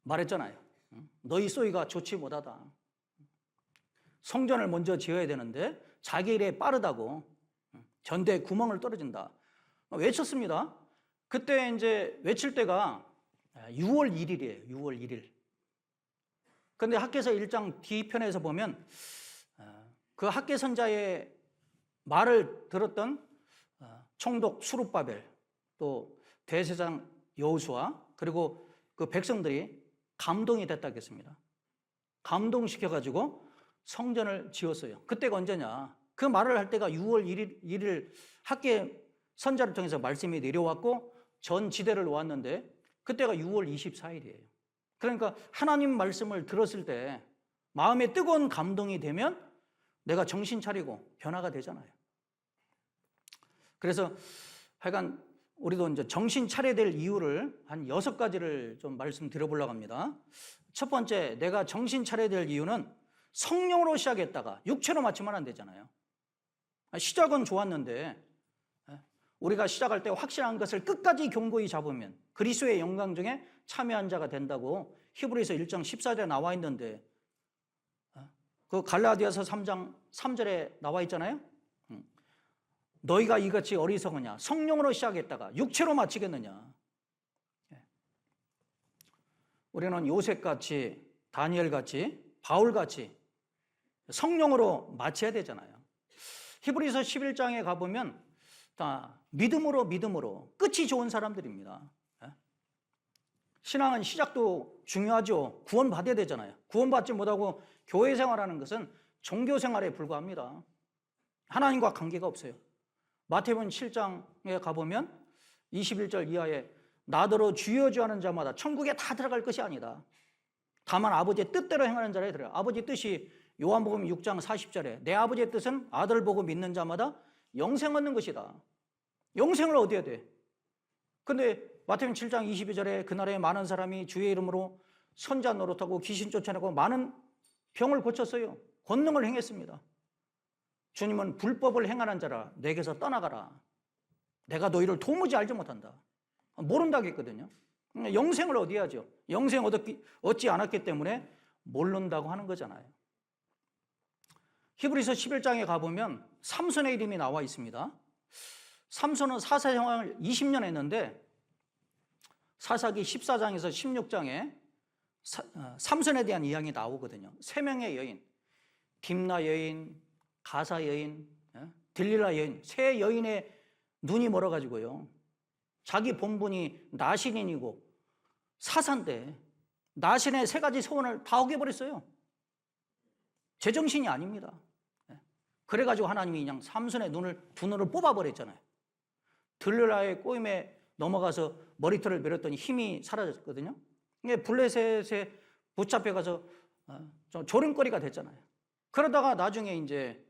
말했잖아요. 너희 소위가 좋지 못하다. 성전을 먼저 지어야 되는데 자기 일에 빠르다고 전대에 구멍을 떨어진다. 외쳤습니다. 그때 이제 외칠 때가 6월 1일이에요. 6월 1일. 그런데 학개서 1장 뒤편에서 보면 그 학개 선자의 말을 들었던 총독 수르바벨 또 대제사장 여호수아 그리고 그 백성들이 감동이 됐다고 했습니다. 감동시켜가지고 성전을 지었어요. 그때가 언제냐? 그 말을 할 때가 6월 1일 학개 선자를 통해서 말씀이 내려왔고 전 지대를 놓았는데 그때가 6월 24일이에요. 그러니까 하나님 말씀을 들었을 때 마음에 뜨거운 감동이 되면 내가 정신 차리고 변화가 되잖아요. 그래서 하여간 우리도 이제 정신 차려야 될 이유를 한 6가지를 좀 말씀드려보려고 합니다. 첫 번째, 내가 정신 차려야 될 이유는 성령으로 시작했다가 육체로 마치면 안 되잖아요. 시작은 좋았는데 우리가 시작할 때 확실한 것을 끝까지 견고히 잡으면 그리스도의 영광 중에 참여한 자가 된다고 히브리서 1장 14절에 나와 있는데 그 갈라디아서 3장 3절에 나와 있잖아요. 너희가 이같이 어리석으냐? 성령으로 시작했다가 육체로 마치겠느냐? 우리는 요셉같이 다니엘같이 바울같이 성령으로 마쳐야 되잖아요. 히브리서 11장에 가보면 다 믿음으로 끝이 좋은 사람들입니다. 신앙은 시작도 중요하죠. 구원받아야 되잖아요. 구원받지 못하고 교회 생활하는 것은 종교 생활에 불과합니다. 하나님과 관계가 없어요. 마태복음 7장에 가보면 21절 이하에 나더러 주여 주하는 자마다 천국에 다 들어갈 것이 아니다. 다만 아버지의 뜻대로 행하는 자라에 들어요. 아버지 뜻이 요한복음 6장 40절에 내 아버지의 뜻은 아들 보고 믿는 자마다 영생 얻는 것이다. 영생을 얻어야 돼. 근데 마태복음 7장 22절에 그날에 많은 사람이 주의 이름으로 선자 노릇하고 귀신 쫓아내고 많은 병을 고쳤어요. 권능을 행했습니다. 주님은 불법을 행하는 자라 내게서 떠나가라. 내가 너희를 도무지 알지 못한다. 모른다고 했거든요. 영생을 얻어야죠. 영생 얻지 않았기 때문에 모른다고 하는 거잖아요. 히브리서 11장에 가보면 삼손의 이름이 나와 있습니다. 삼손은 사사 생활을 20년 했는데 사사기 14장에서 16장에 삼손에 대한 이야기 나오거든요. 3명의 여인, 딥나 여인, 가사 여인, 딜릴라 여인, 3 여인의 눈이 멀어가지고요. 자기 본분이 나신인이고 사사인데 나신의 3가지 소원을 다 어겨버렸어요. 제정신이 아닙니다. 그래가지고 하나님이 그냥 삼손의 두 눈을 뽑아버렸잖아요. 들릴라의 꼬임에 넘어가서 머리털을 밀었더니 힘이 사라졌거든요. 블레셋에 붙잡혀가서 좀 조림거리가 됐잖아요. 그러다가 나중에 이제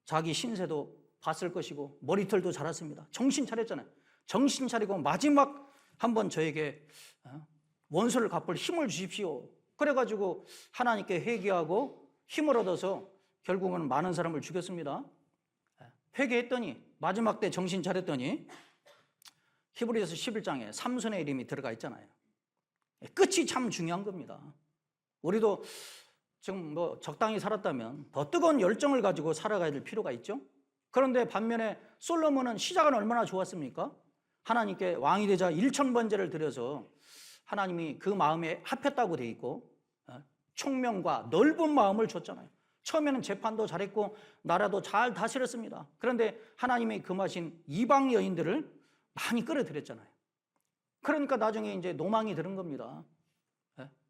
자기 신세도 봤을 것이고 머리털도 자랐습니다. 정신 차렸잖아요. 정신 차리고 마지막 한번 저에게 원수를 갚을 힘을 주십시오. 그래가지고 하나님께 회개하고 힘을 얻어서 결국은 많은 사람을 죽였습니다. 회개했더니 마지막 때 정신 차렸더니 히브리서 11장에 삼손의 이름이 들어가 있잖아요. 끝이 참 중요한 겁니다. 우리도 지금 뭐 적당히 살았다면 더 뜨거운 열정을 가지고 살아가야 될 필요가 있죠. 그런데 반면에 솔로몬은 시작은 얼마나 좋았습니까? 하나님께 왕이 되자 1000번제를 드려서 하나님이 그 마음에 합했다고 돼 있고 총명과 넓은 마음을 줬잖아요. 처음에는 재판도 잘했고 나라도 잘 다스렸습니다. 그런데 하나님이 금하신 이방 여인들을 많이 끌어들였잖아요. 그러니까 나중에 이제 노망이 들은 겁니다.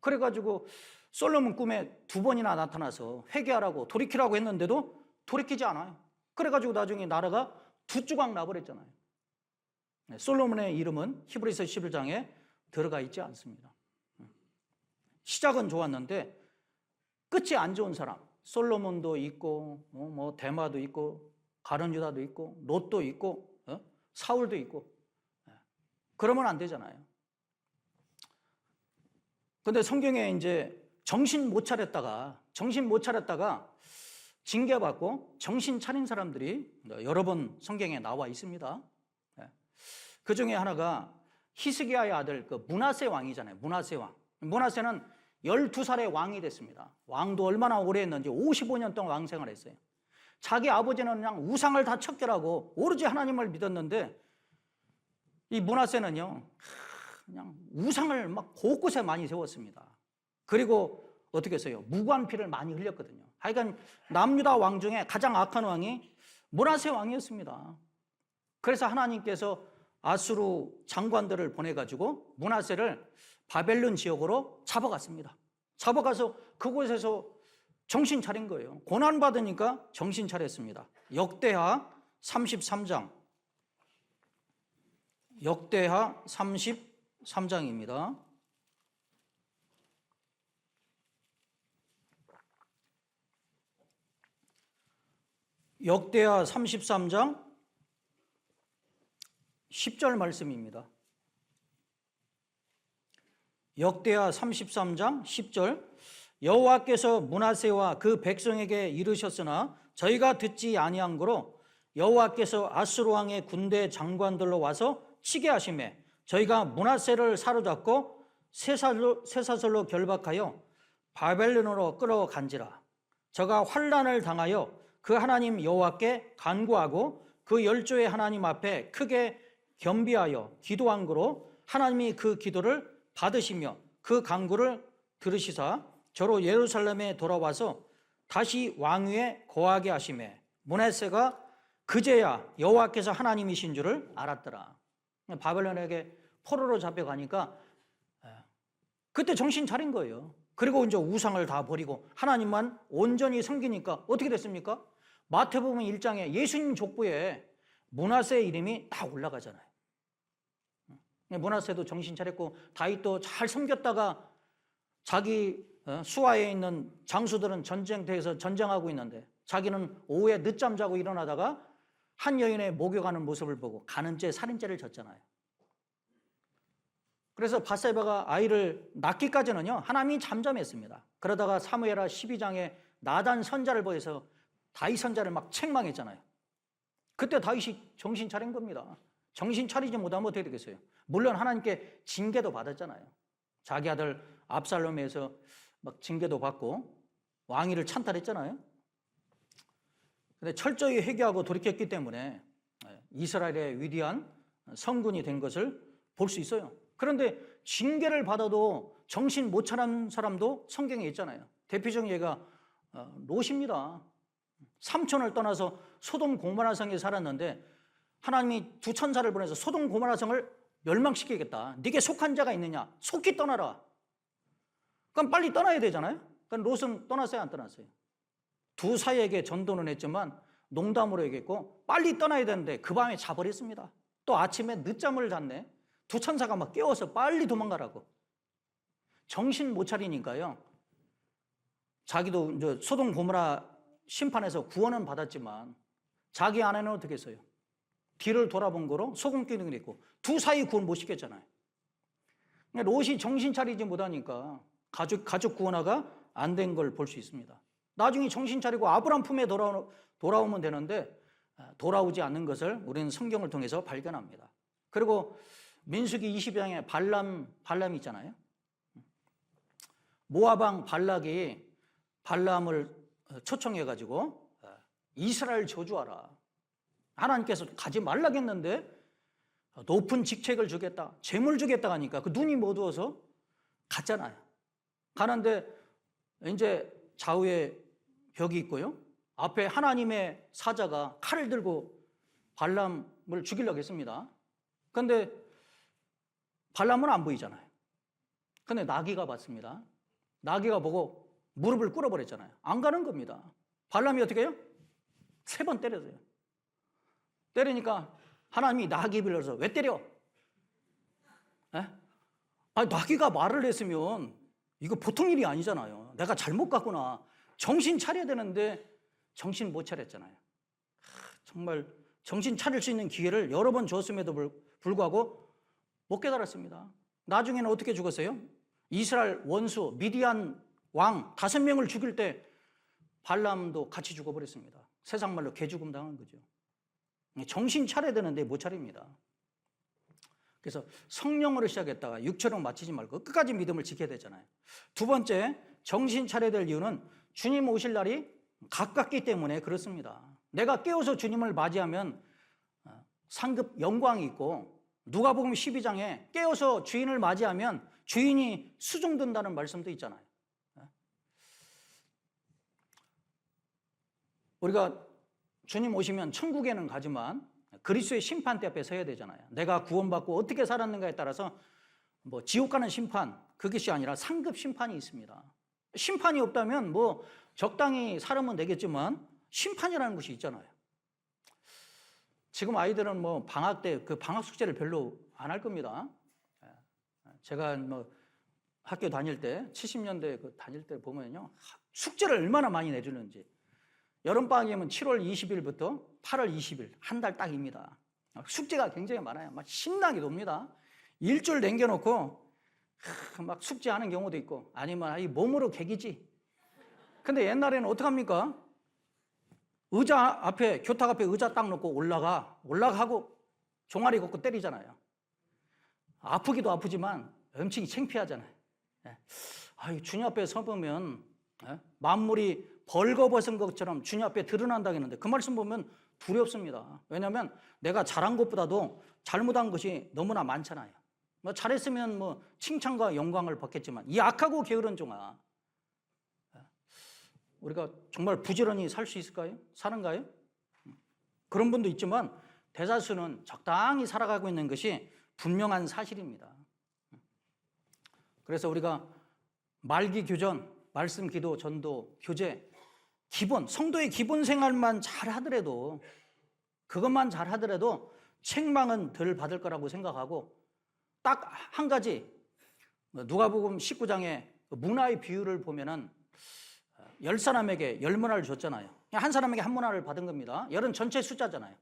그래가지고 솔로몬 꿈에 2번이나 나타나서 회개하라고 돌이키라고 했는데도 돌이키지 않아요. 그래가지고 나중에 나라가 두 조각 나버렸잖아요. 솔로몬의 이름은 히브리서 11장에 들어가 있지 않습니다. 시작은 좋았는데 끝이 안 좋은 사람, 솔로몬도 있고 뭐 데마도 있고 가룟 유다도 있고 롯도 있고 사울도 있고 그러면 안 되잖아요. 근데 성경에 이제 정신 못 차렸다가 징계받고 정신 차린 사람들이 여러 번 성경에 나와 있습니다. 그 중에 하나가 히스기야의 아들 그 므낫세 왕이잖아요. 므낫세 왕. 므낫세는 12살에 왕이 됐습니다. 왕도 얼마나 오래 했는지 55년 동안 왕생활을 했어요. 자기 아버지는 그냥 우상을 다 척결하고 오로지 하나님을 믿었는데 이 므낫세는요 그냥 우상을 막 곳곳에 많이 세웠습니다. 그리고 어떻게 했어요? 무관피를 많이 흘렸거든요. 하여간 남유다 왕 중에 가장 악한 왕이 므낫세 왕이었습니다. 그래서 하나님께서 아수르 장관들을 보내가지고 므낫세를 바벨론 지역으로 잡아갔습니다. 잡아가서 그곳에서 정신 차린 거예요. 고난받으니까 정신 차렸습니다. 역대하 33장. 역대하 33장입니다. 역대하 33장 10절 말씀입니다. 역대하 33장 10절 여호와께서 므낫세와 그 백성에게 이르셨으나 저희가 듣지 아니한 고로 여호와께서 아수르 왕의 군대 장관들로 와서 치게 하시매 저희가 므낫세를 사로잡고 쇠사슬로 결박하여 바벨론으로 끌어간지라. 저가 환난을 당하여 그 하나님 여호와께 간구하고 그 열조의 하나님 앞에 크게 겸비하여 기도한 고로 하나님이 그 기도를 받으시며 그 간구를 들으시사 저로 예루살렘에 돌아와서 다시 왕위에 거하게 하시매 므낫세가 그제야 여호와께서 하나님이신 줄을 알았더라. 바벨론에게 포로로 잡혀가니까 그때 정신 차린 거예요. 그리고 이제 우상을 다 버리고 하나님만 온전히 섬기니까 어떻게 됐습니까? 마태복음 1장에 예수님 족보에 므낫세의 이름이 딱 올라가잖아요. 므낫세도 정신 차렸고 다윗도 잘 섬겼다가 자기 수하에 있는 장수들은 전쟁터에서 전쟁하고 있는데 자기는 오후에 늦잠 자고 일어나다가 한 여인의 목욕하는 모습을 보고 간음죄, 살인죄를 졌잖아요. 그래서 밧세바가 아이를 낳기까지는요 하나님이 잠잠했습니다. 그러다가 사무엘하 12장에 나단 선자를 보여서 다윗 선자를 막 책망했잖아요. 그때 다윗이 정신 차린 겁니다. 정신 차리지 못하면 어떻게 되겠어요? 물론 하나님께 징계도 받았잖아요. 자기 아들 압살롬에서 막 징계도 받고 왕위를 찬탈했잖아요. 근데 철저히 회개하고 돌이켰기 때문에 이스라엘의 위대한 성군이 된 것을 볼 수 있어요. 그런데 징계를 받아도 정신 못 차린 사람도 성경에 있잖아요. 대표적인 예가 롯입니다. 삼촌을 떠나서 소돔 고모라 성에 살았는데 하나님이 두 천사를 보내서 소돔 고모라 성을 멸망시키겠다. 네게 속한 자가 있느냐? 속히 떠나라. 그럼 빨리 떠나야 되잖아요. 그럼 롯은 떠났어요, 안 떠났어요? 두 사이에게 전도는 했지만 농담으로 얘기했고 빨리 떠나야 되는데 그 밤에 자버렸습니다. 또 아침에 늦잠을 잤네. 두 천사가 막 깨워서 빨리 도망가라고. 정신 못 차리니까요. 자기도 이제 소돔 고모라 심판에서 구원은 받았지만 자기 아내는 어떻게 했어요? 뒤를 돌아본 거로 소금기둥이 있고 두 사이 구원 못 시켰잖아요. 롯이 정신 차리지 못하니까 가족 구원화가 안 된 걸 볼 수 있습니다. 나중에 정신 차리고 아브람 품에 돌아오면 되는데 돌아오지 않는 것을 우리는 성경을 통해서 발견합니다. 그리고 민수기 20장에 발람이 있잖아요. 모압 왕 발락이 발람을 초청해가지고 이스라엘 저주하라. 하나님께서 가지 말라겠는데 높은 직책을 주겠다, 재물 주겠다 하니까 그 눈이 어두워서 갔잖아요. 가는데 이제 좌우에 벽이 있고요. 앞에 하나님의 사자가 칼을 들고 발람을 죽이려고 했습니다. 그런데 발람은 안 보이잖아요. 근데 나귀가 봤습니다. 나귀가 보고 무릎을 꿇어버렸잖아요. 안 가는 겁니다. 발람이 어떻게 해요? 3번 때렸어요. 때리니까 하나님이 나귀 불러서 왜 때려? 나귀가 말을 했으면 이거 보통 일이 아니잖아요. 내가 잘못 갔구나. 정신 차려야 되는데 정신 못 차렸잖아요. 정말 정신 차릴 수 있는 기회를 여러 번 줬음에도 불구하고 못 깨달았습니다. 나중에는 어떻게 죽었어요? 이스라엘 원수 미디안 왕 5명을 죽일 때 발람도 같이 죽어버렸습니다. 세상 말로 개죽음 당한 거죠. 정신 차려야 되는데 못 차립니다. 그래서 성령으로 시작했다가 육체로 마치지 말고 끝까지 믿음을 지켜야 되잖아요. 두 번째, 정신 차려야 될 이유는 주님 오실 날이 가깝기 때문에 그렇습니다. 내가 깨어서 주님을 맞이하면 상급 영광이 있고, 누가복음 12장에 깨어서 주인을 맞이하면 주인이 수종든다는 말씀도 있잖아요. 우리가 주님 오시면 천국에는 가지만 그리스도의 심판대 앞에 서야 되잖아요. 내가 구원받고 어떻게 살았는가에 따라서 뭐 지옥 가는 심판, 그것이 아니라 상급 심판이 있습니다. 심판이 없다면 뭐 적당히 살면 되겠지만 심판이라는 것이 있잖아요. 지금 아이들은 뭐 방학 때 그 방학 숙제를 별로 안 할 겁니다. 제가 뭐 학교 다닐 때 70년대 그 다닐 때 보면요, 숙제를 얼마나 많이 내주는지. 여름방학이면 7월 20일부터 8월 20일 한 달 딱입니다. 숙제가 굉장히 많아요. 막 신나게 놉니다. 일주일 남겨놓고 막 숙제하는 경우도 있고, 아니면 이 몸으로 개기지. 근데 옛날에는 어떡합니까? 의자 앞에, 교탁 앞에 의자 딱 놓고 올라가고 종아리 걷고 때리잖아요. 아프기도 아프지만 엄청 창피하잖아요. 주님 앞에 서보면 만물이 벌거벗은 것처럼 주님 앞에 드러난다고 했는데 그 말씀 보면 두렵습니다. 왜냐하면 내가 잘한 것보다도 잘못한 것이 너무나 많잖아요. 뭐 잘했으면 뭐 칭찬과 영광을 받겠지만 이 악하고 게으른 종아, 우리가 정말 부지런히 살 수 있을까요? 사는가요? 그런 분도 있지만 대다수는 적당히 살아가고 있는 것이 분명한 사실입니다. 그래서 우리가 말기 교전, 말씀 기도, 전도, 교제, 기본, 성도의 기본 생활만 잘 하더라도, 그것만 잘 하더라도 책망은 덜 받을 거라고 생각하고, 딱 한 가지, 누가복음 19장의 문화의 비유를 보면은 10사람에게 10문화를 줬잖아요. 한 사람에게 한 문화를 받은 겁니다. 10은 전체 숫자잖아요.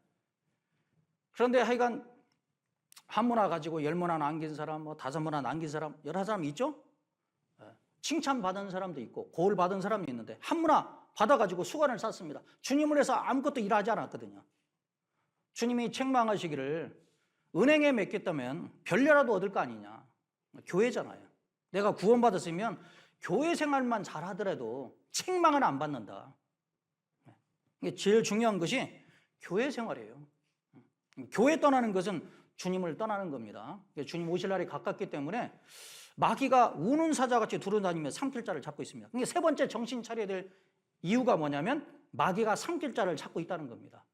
그런데 하여간 한 문화 가지고 10문화 남긴 사람, 뭐 5문화 남긴 사람, 11사람 있죠? 칭찬받은 사람도 있고 고을 받은 사람도 있는데 한 문화 받아가지고 수건을 쌌습니다. 주님을 해서 아무것도 일하지 않았거든요. 주님이 책망하시기를 은행에 맡겼다면 별려라도 얻을 거 아니냐. 교회잖아요. 내가 구원받았으면 교회 생활만 잘하더라도 책망은 안 받는다. 이게 제일 중요한 것이 교회 생활이에요. 교회 떠나는 것은 주님을 떠나는 겁니다. 주님 오실 날이 가깝기 때문에 마귀가 우는 사자같이 두루다니며 삼킬 자를 잡고 있습니다. 그러니까 세 번째 정신 차려야 될 이유가 뭐냐면 마귀가 삼킬 자를 찾고 있다는 겁니다.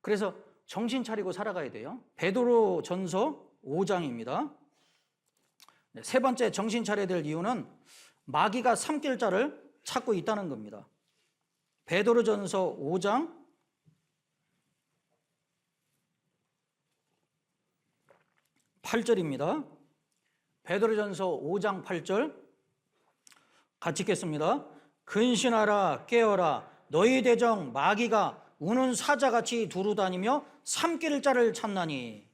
그래서 정신 차리고 살아가야 돼요. 베드로전서 5장입니다. 세 번째 정신 차려야 될 이유는 마귀가 삼킬 자를 찾고 있다는 겁니다. 베드로전서 5장 8절입니다. 베드로전서 5장 8절 같이 읽겠습니다. 근신하라 깨어라 너희 대적 마귀가 우는 사자같이 두루다니며 삼킬 자를 찾나니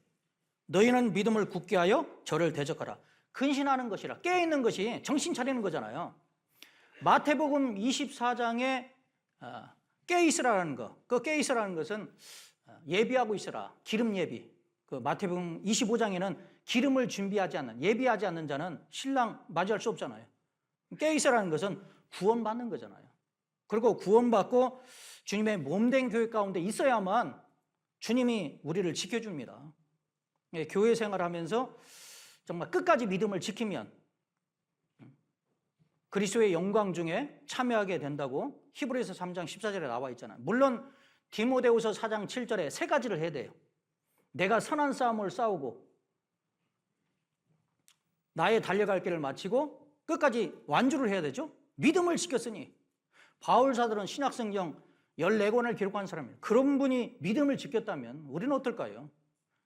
너희는 믿음을 굳게 하여 저를 대적하라. 근신하는 것이라. 깨어있는 것이 정신 차리는 거잖아요. 마태복음 24장에 깨어있으라는 거, 그 깨어있으라는 것은 예비하고 있으라, 기름 예비. 그 마태복음 25장에는 기름을 준비하지 않는, 예비하지 않는 자는 신랑 맞이할 수 없잖아요. 깨어있으라는 것은 구원받는 거잖아요. 그리고 구원받고 주님의 몸된 교회 가운데 있어야만 주님이 우리를 지켜줍니다. 교회 생활하면서 정말 끝까지 믿음을 지키면 그리스도의 영광 중에 참여하게 된다고 히브리서 3장 14절에 나와 있잖아요. 물론 디모데후서 4장 7절에 세 가지를 해야 돼요. 내가 선한 싸움을 싸우고 나의 달려갈 길을 마치고 끝까지 완주를 해야 되죠. 믿음을 지켰으니. 바울 사도는 신약성경 14권을 기록한 사람이에요. 그런 분이 믿음을 지켰다면 우리는 어떨까요?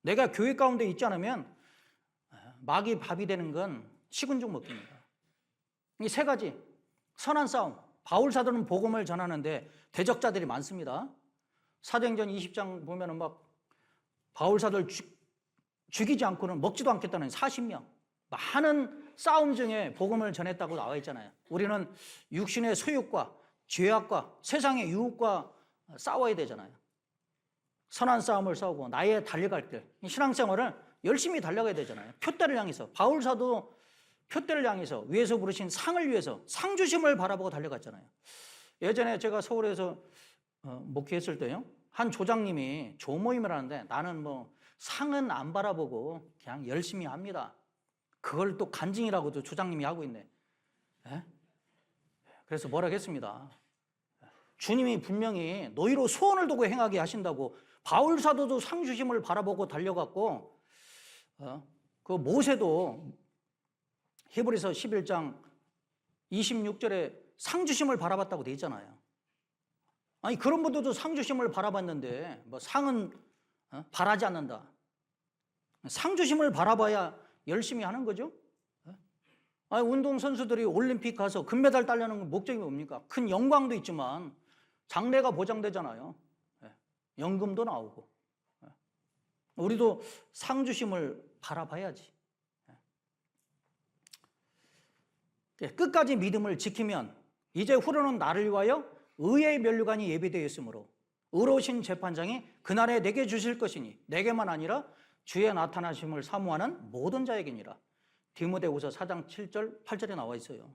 내가 교회 가운데 있지 않으면 마귀 밥이 되는 건 식은 죽 먹기입니다. 이 세 가지, 선한 싸움. 바울 사도는 복음을 전하는데 대적자들이 많습니다. 사도행전 20장 보면은 막 바울 사도를 죽이지 않고는 먹지도 않겠다는 40명. 많은 싸움 중에 복음을 전했다고 나와 있잖아요. 우리는 육신의 소욕과 죄악과 세상의 유혹과 싸워야 되잖아요. 선한 싸움을 싸우고 나의 달려갈 길, 신앙생활을 열심히 달려가야 되잖아요. 표대를 향해서. 바울 사도 표대를 향해서 위에서 부르신 상을 위해서 상주심을 바라보고 달려갔잖아요. 예전에 제가 서울에서 목회했을 때요, 한 조장님이 조모임을 하는데 나는 뭐 상은 안 바라보고 그냥 열심히 합니다. 그걸 또 간증이라고도 조장님이 하고 있네. 에? 그래서 뭐라고 했습니다. 주님이 분명히 너희로 소원을 두고 행하게 하신다고. 바울 사도도 상주심을 바라보고 달려갔고, 그 모세도 히브리서 11장 26절에 상주심을 바라봤다고 돼 있잖아요. 아니 그런 분들도 상주심을 바라봤는데 뭐 상은 바라지 않는다. 상주심을 바라봐야 열심히 하는 거죠. 아니 운동선수들이 올림픽 가서 금메달 따려는 목적이 뭡니까? 큰 영광도 있지만 장래가 보장되잖아요. 연금도 나오고. 우리도 상주심을 바라봐야지. 끝까지 믿음을 지키면 이제 후로는 나를 위하여 의의 면류관이 예비되어 있으므로 의로우신 재판장이 그날에 내게 주실 것이니 내게만 아니라 주의 나타나심을 사모하는 모든 자에게니라. 디모데후서 4장 7절 8절에 나와 있어요.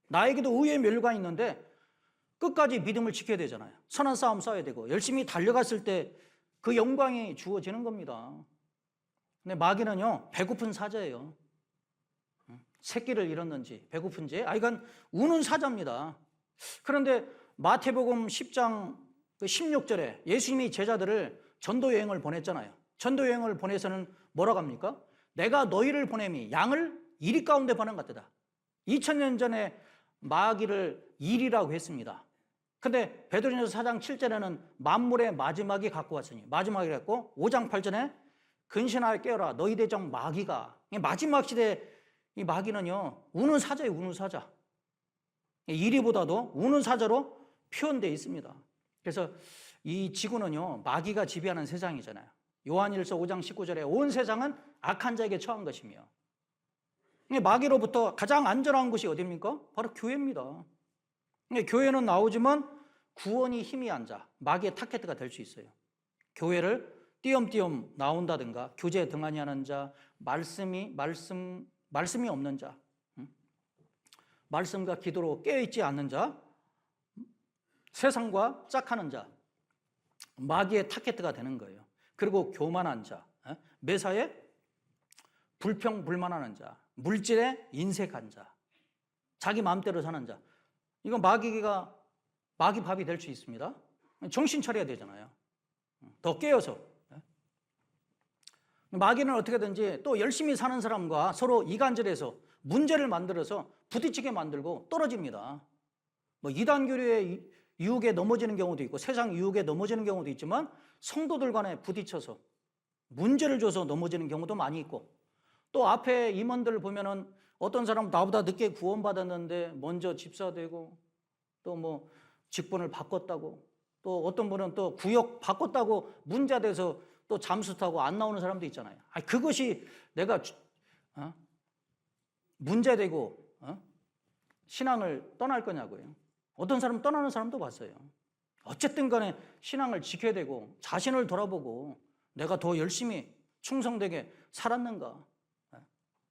나에게도 의의 면류관이 있는데 끝까지 믿음을 지켜야 되잖아요. 선한 싸움 싸워야 되고 열심히 달려갔을 때 그 영광이 주어지는 겁니다. 근데 마귀는요, 배고픈 사자예요. 새끼를 잃었는지 배고픈지, 이건 우는 사자입니다. 그런데 마태복음 10장 16절에 예수님이 제자들을 전도여행을 보냈잖아요. 전도여행을 보내서는 뭐라고 합니까? 내가 너희를 보냄이 양을 이리 가운데 보낸 것 같다. 2000년 전에 마귀를 일이라고 했습니다. 근데 베드로전서 4장 7절에는 만물의 마지막이 갖고 왔으니 마지막이라 했고, 5장 8절에 근신하여 깨어라 너희 대적 마귀가. 마지막 시대 이 마귀는요, 우는 사자예요. 우는 사자. 이리보다도 우는 사자로 표현되어 있습니다. 그래서 이 지구는요, 마귀가 지배하는 세상이잖아요. 요한일서 5장 19절에 온 세상은 악한 자에게 처한 것이며, 마귀로부터 가장 안전한 곳이 어디입니까? 바로 교회입니다. 교회는 나오지만 구원이 희미한 자, 마귀의 타겟가 될 수 있어요. 교회를 띄엄띄엄 나온다든가 교제 등한히 하는 자, 말씀이 없는 자, 말씀과 기도로 깨어있지 않는 자, 세상과 짝하는 자, 마귀의 타겟가 되는 거예요. 그리고 교만한 자, 매사에 불평불만하는 자, 물질에 인색한 자, 자기 마음대로 사는 자, 이건 마귀 밥이 될 수 있습니다. 정신 차려야 되잖아요. 더 깨어서. 마귀는 어떻게든지 또 열심히 사는 사람과 서로 이간질해서 문제를 만들어서 부딪히게 만들고 떨어집니다. 뭐 이단교류의 유혹에 넘어지는 경우도 있고 세상 유혹에 넘어지는 경우도 있지만 성도들 간에 부딪혀서 문제를 줘서 넘어지는 경우도 많이 있고, 또 앞에 임원들을 보면은 어떤 사람은 나보다 늦게 구원받았는데 먼저 집사되고, 또 뭐 직분을 바꿨다고, 또 어떤 분은 또 구역 바꿨다고 문제돼서 또 잠수 타고 안 나오는 사람도 있잖아요. 그것이 내가 문제되고 신앙을 떠날 거냐고요. 어떤 사람 떠나는 사람도 봤어요. 어쨌든 간에 신앙을 지켜야 되고 자신을 돌아보고 내가 더 열심히 충성되게 살았는가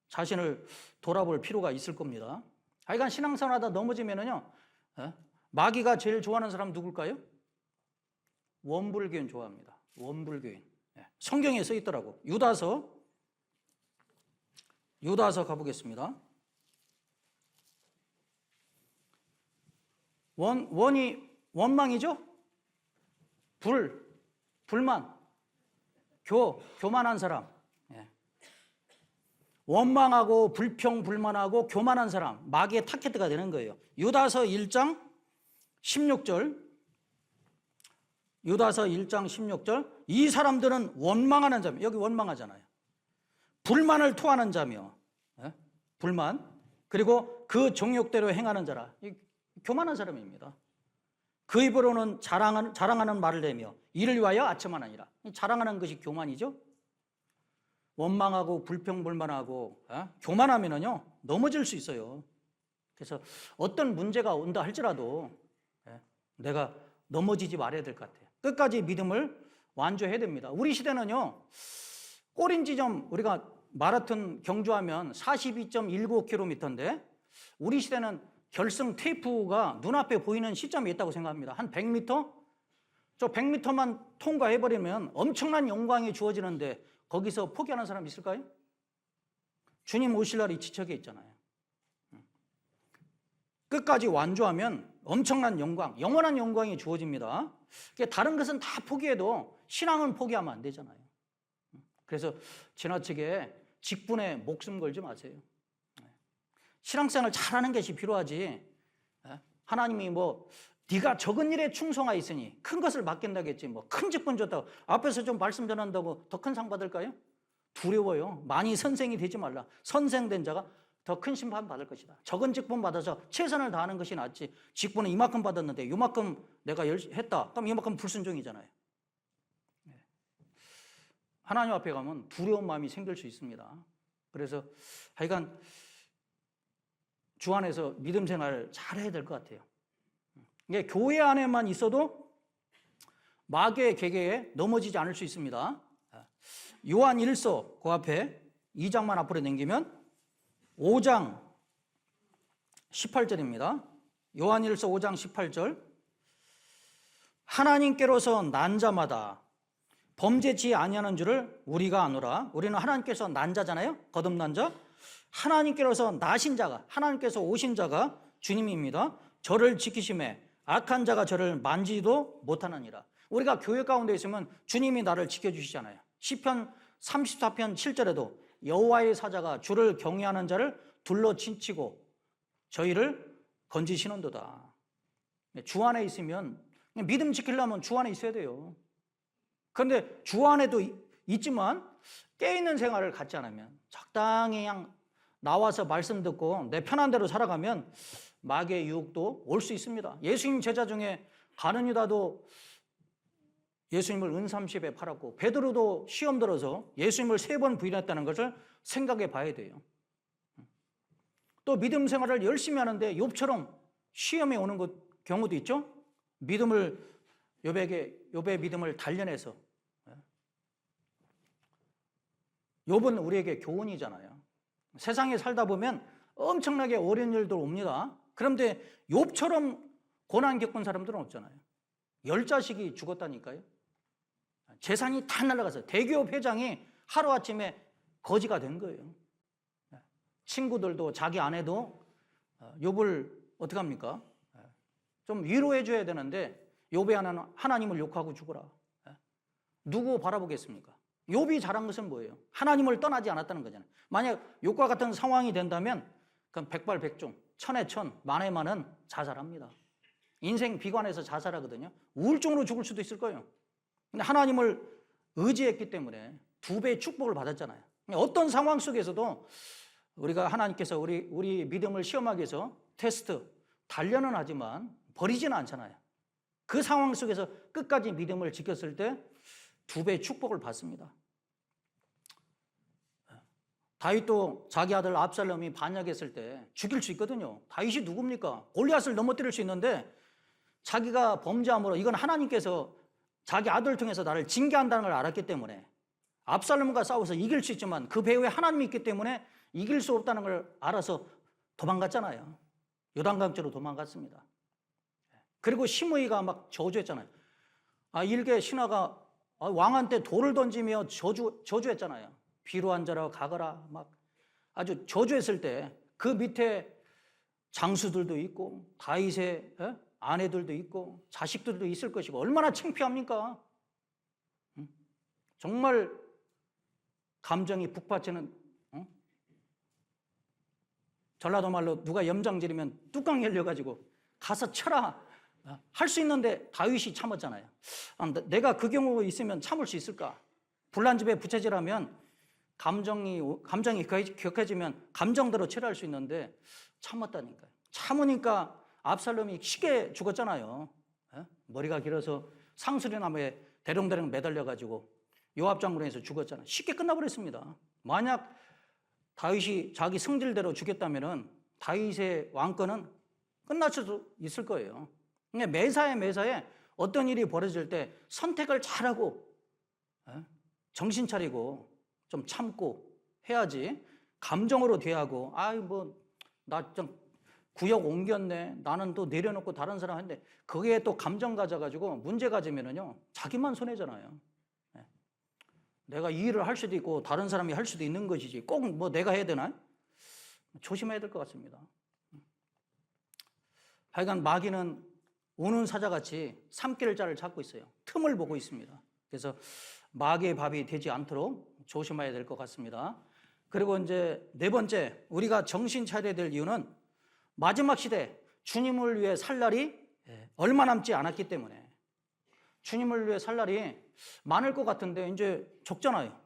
자신을 돌아볼 필요가 있을 겁니다. 하여간 신앙생활하다 넘어지면은요 마귀가 제일 좋아하는 사람 누굴까요? 원불교인 좋아합니다. 원불교인. 성경에 써 있더라고. 유다서 가보겠습니다. 원이 원망이죠? 불만, 교만한 사람. 원망하고 불평불만하고 교만한 사람, 마귀의 타겟가 되는 거예요. 유다서 1장 16절. 유다서 1장 16절. 이 사람들은 원망하는 자며, 여기 원망하잖아요. 불만을 토하는 자며, 불만, 그리고 그 정욕대로 행하는 자라. 교만한 사람입니다. 그 입으로는 자랑하는 말을 내며 이를 위하여 아첨하느니라. 자랑하는 것이 교만이죠. 원망하고 불평불만하고 교만하면은요 넘어질 수 있어요. 그래서 어떤 문제가 온다 할지라도 내가 넘어지지 말아야 될 것 같아요. 끝까지 믿음을 완주해야 됩니다. 우리 시대는요 꼬린 지점, 우리가 마라톤 경주하면 42.19km인데 우리 시대는 결승 테이프가 눈앞에 보이는 시점이 있다고 생각합니다. 한 100m? 저 100m만 통과해버리면 엄청난 영광이 주어지는데 거기서 포기하는 사람 있을까요? 주님 오실 날이 지척에 있잖아요. 끝까지 완주하면 엄청난 영광, 영원한 영광이 주어집니다. 다른 것은 다 포기해도 신앙은 포기하면 안 되잖아요. 그래서 지나치게 직분에 목숨 걸지 마세요. 신앙생활 잘하는 것이 필요하지. 하나님이 네가 적은 일에 충성하였으니 큰 것을 맡긴다겠지. 큰 직분 줬다고 앞에서 좀 말씀 전한다고 더 큰 상 받을까요? 두려워요. 많이 선생이 되지 말라. 선생된 자가 더 큰 심판 받을 것이다. 적은 직분 받아서 최선을 다하는 것이 낫지. 직분은 이만큼 받았는데 이만큼 내가 했다. 그럼 이만큼 불순종이잖아요. 하나님 앞에 가면 두려운 마음이 생길 수 있습니다. 그래서 하여간 주 안에서 믿음 생활을 잘해야 될 것 같아요. 이게 교회 안에만 있어도 마귀의 계계에 넘어지지 않을 수 있습니다. 요한 1서 그 앞에 2장만 앞으로 넘기면 5장 18절입니다. 요한 1서 5장 18절. 하나님께로서 난 자마다 범죄치 아니하는 줄을 우리가 아노라. 우리는 하나님께서 난 자잖아요. 거듭난 자. 하나님께로서 나신 자가, 하나님께서 오신 자가 주님입니다. 저를 지키심에 악한 자가 저를 만지지도 못하느니라. 우리가 교회 가운데 있으면 주님이 나를 지켜주시잖아요. 시편 34편 7절에도 여호와의 사자가 주를 경외하는 자를 둘러 친치고 저희를 건지시는도다. 주 안에 있으면 믿음 지키려면 주 안에 있어야 돼요. 그런데 주 안에도 있지만 깨어있는 생활을 갖지 않으면 적당히 그냥 나와서 말씀 듣고 내 편한 대로 살아가면 마귀의 유혹도 올 수 있습니다. 예수님 제자 중에 가룟 유다도 예수님을 은30에 팔았고 베드로도 시험 들어서 예수님을 3번 부인했다는 것을 생각해 봐야 돼요. 또 믿음 생활을 열심히 하는데 욥처럼 시험에 오는 경우도 있죠. 욥의 믿음을 단련해서. 욥은 우리에게 교훈이잖아요. 세상에 살다 보면 엄청나게 어려운 일도 옵니다. 그런데 욥처럼 고난 겪은 사람들은 없잖아요. 10자식이 죽었다니까요. 재산이 다 날아가서 대기업 회장이 하루아침에 거지가 된 거예요. 친구들도 자기 아내도 욥을 어떻게 합니까? 좀 위로해 줘야 되는데 욥의 아내는 하나님을 욕하고 죽어라. 누구 바라보겠습니까? 욥이 잘한 것은 뭐예요? 하나님을 떠나지 않았다는 거잖아요. 만약 욥과 같은 상황이 된다면 그럼 백발백중, 천에 천, 만에 만은 자살합니다. 인생 비관해서 자살하거든요. 우울증으로 죽을 수도 있을 거예요. 근데 하나님을 의지했기 때문에 2배의 축복을 받았잖아요. 어떤 상황 속에서도 우리가 하나님께서 우리 믿음을 시험하기 위해서 테스트, 단련은 하지만 버리지는 않잖아요. 그 상황 속에서 끝까지 믿음을 지켰을 때 2배의 축복을 받습니다. 다윗도 자기 아들 압살롬이 반역했을 때 죽일 수 있거든요. 다윗이 누굽니까? 골리앗을 넘어뜨릴 수 있는데 자기가 범죄함으로 이건 하나님께서 자기 아들을 통해서 나를 징계한다는 걸 알았기 때문에 압살롬과 싸워서 이길 수 있지만 그 배후에 하나님이 있기 때문에 이길 수 없다는 걸 알아서 도망갔잖아요. 요단강가로 도망갔습니다. 그리고 시므이가 막 저주했잖아요. 일개 신하가 왕한테 돌을 던지며 저주했잖아요. 비로 앉아라 가거라 막 아주 저주했을 때 그 밑에 장수들도 있고 다윗의 아내들도 있고 자식들도 있을 것이고 얼마나 창피합니까? 정말 감정이 북받치는 전라도 말로 누가 염장 지르면 뚜껑 열려가지고 가서 쳐라 할 수 있는데 다윗이 참았잖아요. 내가 그 경우 있으면 참을 수 있을까? 불난 집에 부채질하면 감정이 격해지면 감정대로 처리할 수 있는데 참았다니까요. 참으니까 압살롬이 쉽게 죽었잖아요. 머리가 길어서 상수리나무에 대롱대롱 매달려가지고 요압 장군에서 죽었잖아요. 쉽게 끝나버렸습니다. 만약 다윗이 자기 성질대로 죽였다면 다윗의 왕권은 끝날 수도 있을 거예요. 그러니까 매사에 어떤 일이 벌어질 때 선택을 잘하고 정신 차리고 좀 참고 해야지 감정으로 대하고 나 좀 구역 옮겼네 나는 또 내려놓고 다른 사람 했는데 그게 또 감정 가져가지고 문제 가지면은요 자기만 손해잖아요. 내가 이 일을 할 수도 있고 다른 사람이 할 수도 있는 것이지 꼭 뭐 내가 해야 되나? 조심해야 될 것 같습니다. 하여간 마귀는 우는 사자같이 삼킬 자를 찾고 있어요. 틈을 보고 있습니다. 그래서 마귀의 밥이 되지 않도록 조심해야 될 것 같습니다. 그리고 이제 네 번째 우리가 정신 차려야 될 이유는 마지막 시대 주님을 위해 살 날이 얼마 남지 않았기 때문에 주님을 위해 살 날이 많을 것 같은데 이제 적잖아요.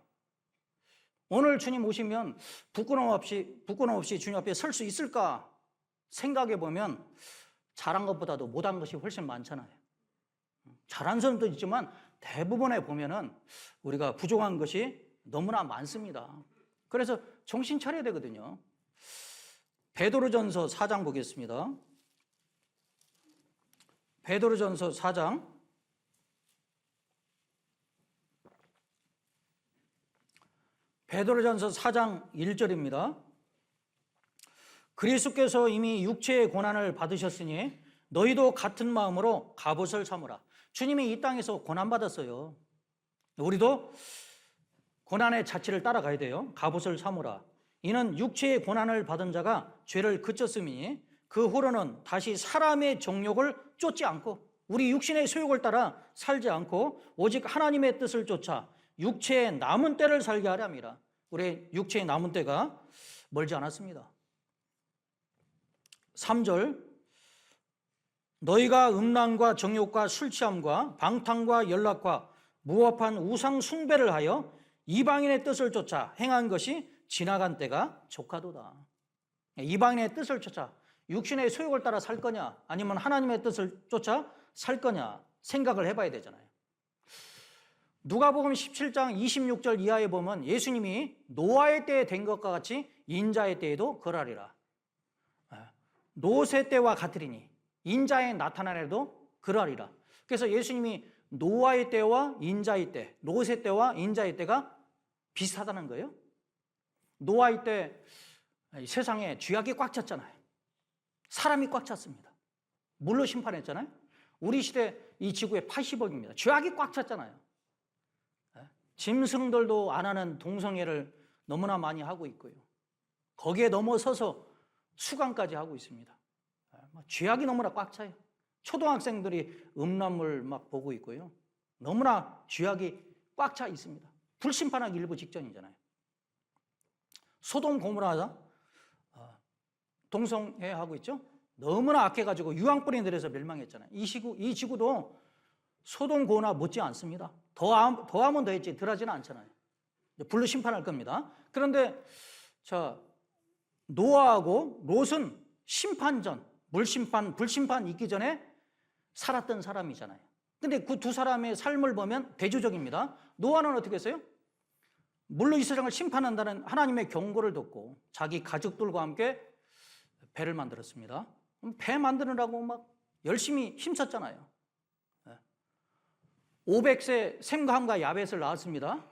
오늘 주님 오시면 부끄러움 없이 주님 앞에 설 수 있을까 생각해 보면 잘한 것보다도 못한 것이 훨씬 많잖아요. 잘한 사람도 있지만 대부분에 보면은 우리가 부족한 것이 너무나 많습니다. 그래서 정신 차려야 되거든요. 베드로전서 4장 보겠습니다. 베드로전서 4장 1절입니다. 그리스도께서 이미 육체의 고난을 받으셨으니 너희도 같은 마음으로 갑옷을 삼으라. 주님이 이 땅에서 고난받았어요. 우리도 고난의 자취를 따라가야 돼요. 갑옷을 삼으라. 이는 육체의 고난을 받은 자가 죄를 그쳤으니 그 후로는 다시 사람의 정욕을 쫓지 않고 우리 육신의 소욕을 따라 살지 않고 오직 하나님의 뜻을 쫓아 육체의 남은 때를 살게 하려 함이라. 우리 육체의 남은 때가 멀지 않았습니다. 3절 너희가 음란과 정욕과 술 취함과 방탕과 연락과 무합한 우상 숭배를 하여 이방인의 뜻을 쫓아 행한 것이 지나간 때가 족하도다. 이방인의 뜻을 쫓아 육신의 소욕을 따라 살 거냐 아니면 하나님의 뜻을 쫓아 살 거냐 생각을 해봐야 되잖아요. 누가복음 17장 26절 이하에 보면 예수님이 노아의 때에 된 것과 같이 인자의 때에도 그러하리라. 노세 때와 같으리니 인자에 나타나래도 그러하리라. 그래서 예수님이 노아의 때와 인자의 때, 노세 때와 인자의 때가 비슷하다는 거예요. 노아의 때 세상에 죄악이 꽉 찼잖아요. 사람이 꽉 찼습니다. 물로 심판했잖아요. 우리 시대 이 지구에 80억입니다. 죄악이 꽉 찼잖아요. 짐승들도 안 하는 동성애를 너무나 많이 하고 있고요. 거기에 넘어서서 수강까지 하고 있습니다. 죄악이 너무나 꽉 차요. 초등학생들이 음란물 막 보고 있고요. 너무나 죄악이 꽉 차 있습니다. 불심판하기 일부 직전이잖아요. 소돔 고모라 동성애 하고 있죠. 너무나 악해가지고 유황불이 내려서 멸망했잖아요. 이 지구도 소돔 고모라 못지 않습니다. 더하면 더했지 덜하지는 않잖아요. 불로 심판할 겁니다. 그런데 노아하고 롯은 심판 전, 불심판 있기 전에 살았던 사람이잖아요. 근데 그 두 사람의 삶을 보면 대조적입니다. 노아는 어떻게 했어요? 물로 이스라엘을 심판한다는 하나님의 경고를 듣고 자기 가족들과 함께 배를 만들었습니다. 배 만드느라고 막 열심히 힘썼잖아요. 500세 셈과 야벳을 낳았습니다.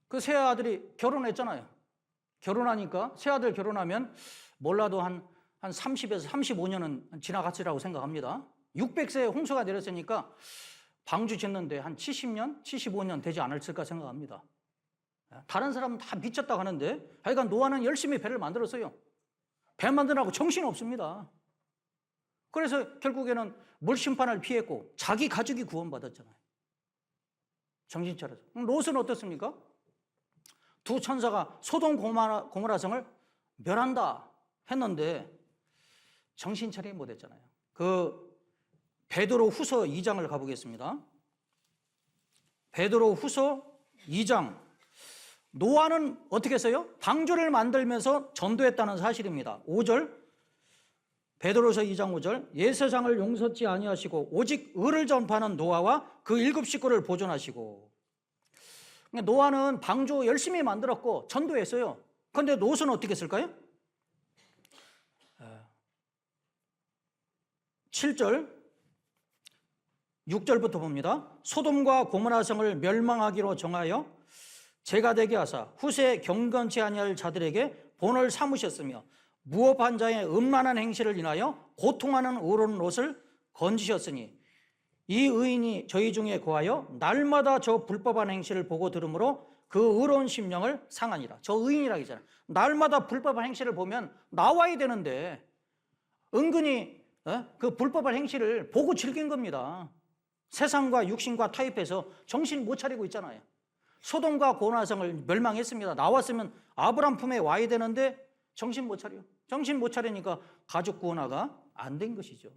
그 세 아들이 결혼했잖아요. 결혼하니까 세 아들 결혼하면 몰라도 한 30에서 35년은 지나갔으라고 생각합니다. 600세에 홍수가 내렸으니까 방주 짓는데 한 70년, 75년 되지 않았을까 생각합니다. 다른 사람은 다 미쳤다고 하는데 하여간 노아는 열심히 배를 만들었어요. 배 만드느라고 정신 없습니다. 그래서 결국에는 물 심판을 피했고 자기 가족이 구원받았잖아요. 정신 차려서. 롯은 어떻습니까? 두 천사가 소돔 고모라 성을 멸한다 했는데 정신 차리지 못했잖아요. 그 베드로 후서 2장을 가보겠습니다. 베드로 후서 2장. 노아는 어떻게 했어요? 방주를 만들면서 전도했다는 사실입니다. 5절, 베드로서 2장 5절. 옛 세상을 용서치 아니하시고 오직 의를 전파하는 노아와 그 7 식구를 보존하시고. 노아는 방주 열심히 만들었고 전도했어요. 그런데 롯은 어떻게 했을까요? 7절, 6절부터 봅니다. 소돔과 고모라 성을 멸망하기로 정하여 제가 되게 하사 후세 경건치 아니할 자들에게 본을 삼으셨으며 무업한 자의 음란한 행실을 인하여 고통하는 의로운 롯을 건지셨으니 이 의인이 저희 중에 거하여 날마다 저 불법한 행실을 보고 들으므로 그 의로운 심령을 상하니라. 저 의인이라 하잖아요. 날마다 불법한 행실을 보면 나와야 되는데 은근히 그 불법한 행실을 보고 즐긴 겁니다. 세상과 육신과 타협해서 정신 못 차리고 있잖아요. 소돔과 고모라 성을 멸망했습니다. 나왔으면 아브람 품에 와야 되는데 정신 못 차려. 정신 못 차리니까 가족 구원화가 안 된 것이죠.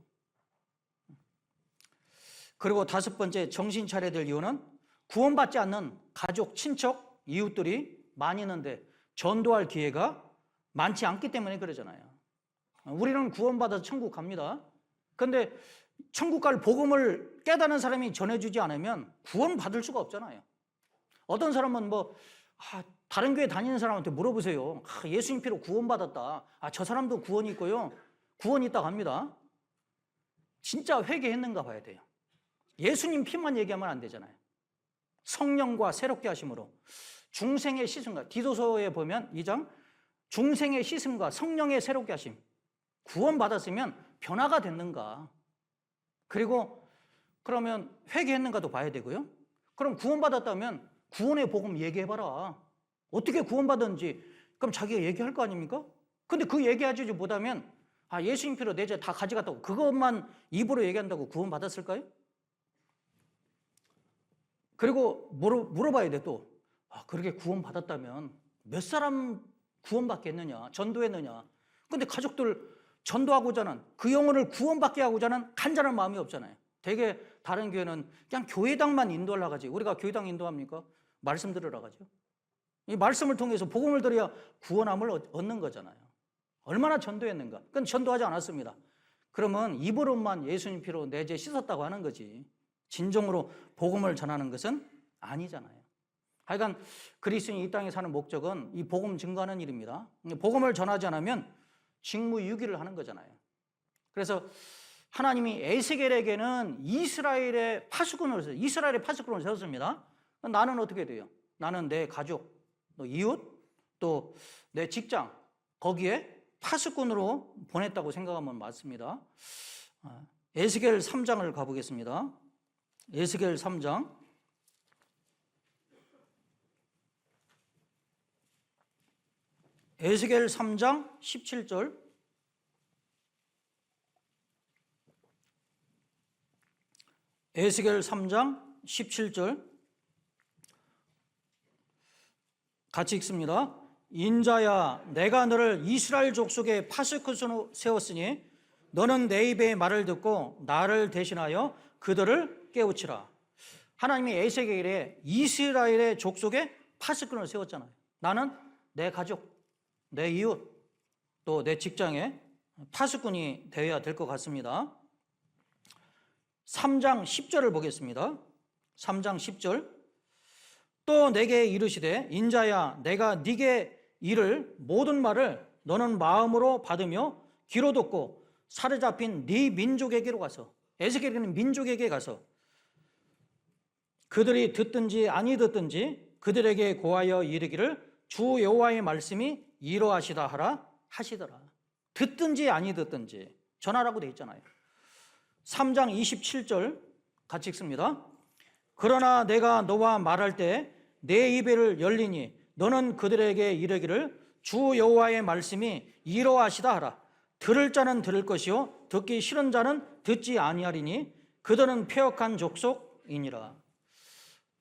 그리고 5번째 정신 차려야 될 이유는 구원받지 않는 가족, 친척, 이웃들이 많이 있는데 전도할 기회가 많지 않기 때문에 그러잖아요. 우리는 구원받아서 천국 갑니다. 그런데 천국 갈 복음을 깨닫는 사람이 전해주지 않으면 구원받을 수가 없잖아요. 어떤 사람은 다른 교회 다니는 사람한테 물어보세요. 예수님 피로 구원받았다. 저 사람도 구원이 있고요. 구원이 있다고 합니다. 진짜 회개했는가 봐야 돼요. 예수님 피만 얘기하면 안 되잖아요. 성령과 새롭게 하심으로 중생의 씻음과 디도서에 보면 2장 중생의 씻음과 성령의 새롭게 하심. 구원받았으면 변화가 됐는가. 그리고 그러면 회개했는가도 봐야 되고요. 그럼 구원받았다면 구원의 복음 얘기해봐라. 어떻게 구원받았는지 그럼 자기가 얘기할 거 아닙니까? 근데 그 얘기하지 못하면 예수님 피로 내 죄 다 가져갔다고 그것만 입으로 얘기한다고 구원받았을까요? 그리고 물어봐야 돼 또. 그렇게 구원받았다면 몇 사람 구원받겠느냐, 전도했느냐. 근데 가족들 전도하고자 하는 그 영혼을 구원받게 하고자 하는 간절한 마음이 없잖아요. 되게 다른 교회는 그냥 교회당만 인도하려고 하지. 우리가 교회당 인도합니까? 말씀 들으러 가죠. 이 말씀을 통해서 복음을 들어야 구원함을 얻는 거잖아요. 얼마나 전도했는가. 그건 전도하지 않았습니다. 그러면 입으로만 예수님 피로 내 죄 씻었다고 하는 거지. 진정으로 복음을 전하는 것은 아니잖아요. 하여간 그리스도인이 이 땅에 사는 목적은 이 복음 증거하는 일입니다. 복음을 전하지 않으면 직무유기를 하는 거잖아요. 그래서 하나님이 에스겔에게는 이스라엘의 파수꾼을 세웠습니다. 나는 어떻게 돼요? 나는 내 가족, 또 이웃, 또 내 직장 거기에 파수꾼으로 보냈다고 생각하면 맞습니다. 에스겔 3장을 가보겠습니다. 에스겔 3장. 에스겔 3장 17절. 에스겔 3장 17절. 같이 읽습니다. 인자야, 내가 너를 이스라엘 족속의 파수꾼으로 세웠으니 너는 내 입의 말을 듣고 나를 대신하여 그들을 깨우치라. 하나님이 에스겔에 이스라엘의 족속의 파수꾼을 세웠잖아요. 나는 내 가족, 내 이웃, 또 내 직장에 파수꾼이 되어야 될 것 같습니다. 3장 10절을 보겠습니다. 3장 10절. 또 내게 이르시되 인자야 내가 네게 이를 모든 말을 너는 마음으로 받으며 귀로 듣고 사로잡힌 네 민족에게로 가서, 에스겔에게는 민족에게 가서 그들이 듣든지 아니 듣든지 그들에게 고하여 이르기를 주 여호와의 말씀이 이러하시다 하라 하시더라. 듣든지 아니 듣든지 전하라고 되어 있잖아요. 3장 27절 같이 읽습니다. 그러나 내가 너와 말할 때 내 입을 열리니 너는 그들에게 이르기를 주 여호와의 말씀이 이러하시다 하라. 들을 자는 들을 것이요 듣기 싫은 자는 듣지 아니하리니 그들은 패역한 족속이니라.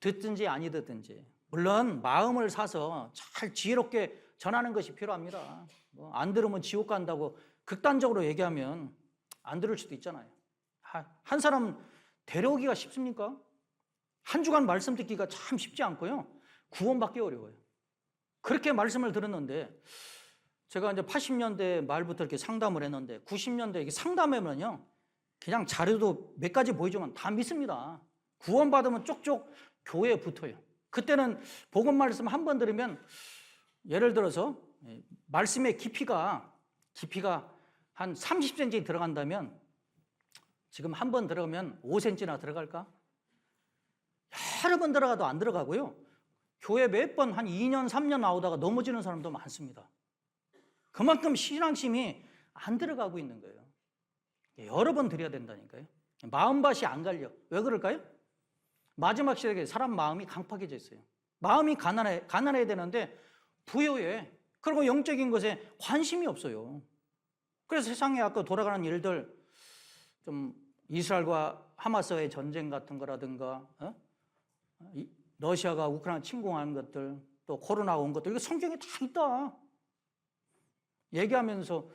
듣든지 아니 듣든지, 물론 마음을 사서 잘 지혜롭게 전하는 것이 필요합니다. 안 들으면 지옥 간다고 극단적으로 얘기하면 안 들을 수도 있잖아요. 한 사람 데려오기가 쉽습니까? 한 주간 말씀 듣기가 참 쉽지 않고요. 구원받기 어려워요. 그렇게 말씀을 들었는데, 제가 이제 80년대 말부터 이렇게 상담을 했는데 90년대 이게 상담하면요, 그냥 자료도 몇 가지 보여주면 다 믿습니다. 구원받으면 쪽쪽 교회에 붙어요. 그때는 복음 말씀 한 번 들으면, 예를 들어서 말씀의 깊이가 한 30cm 들어간다면 지금 한 번 들어가면 5cm나 들어갈까? 여러 번 들어가도 안 들어가고요. 교회 몇 번 한 2년 3년 나오다가 넘어지는 사람도 많습니다. 그만큼 신앙심이 안 들어가고 있는 거예요. 여러 번 드려야 된다니까요. 마음밭이 안 갈려. 왜 그럴까요? 마지막 시대에 사람 마음이 강팍해져 있어요. 마음이 가난해야 되는데 부여해. 그리고 영적인 것에 관심이 없어요. 그래서 세상에 아까 돌아가는 일들, 좀 이스라엘과 하마스의 전쟁 같은 거라든가, 러시아가 우크라이나 침공한 것들, 또 코로나가 온 것들, 이거 성경에 다 있다. 얘기하면서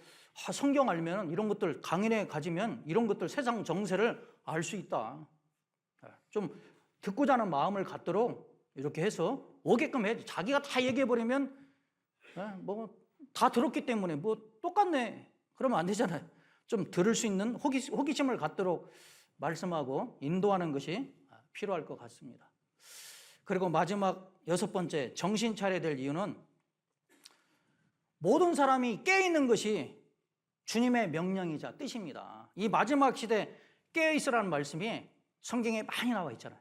성경 알면 이런 것들 강연에 가지면 이런 것들 세상 정세를 알 수 있다. 좀 듣고자 하는 마음을 갖도록 이렇게 해서 오게끔 해야지. 자기가 다 얘기해버리면 뭐 다 들었기 때문에 뭐 똑같네 그러면 안 되잖아요. 좀 들을 수 있는 호기심을 갖도록 말씀하고 인도하는 것이 필요할 것 같습니다. 그리고 마지막 6번째, 정신 차려야 될 이유는 모든 사람이 깨어있는 것이 주님의 명령이자 뜻입니다. 이 마지막 시대 깨어있으라는 말씀이 성경에 많이 나와 있잖아요.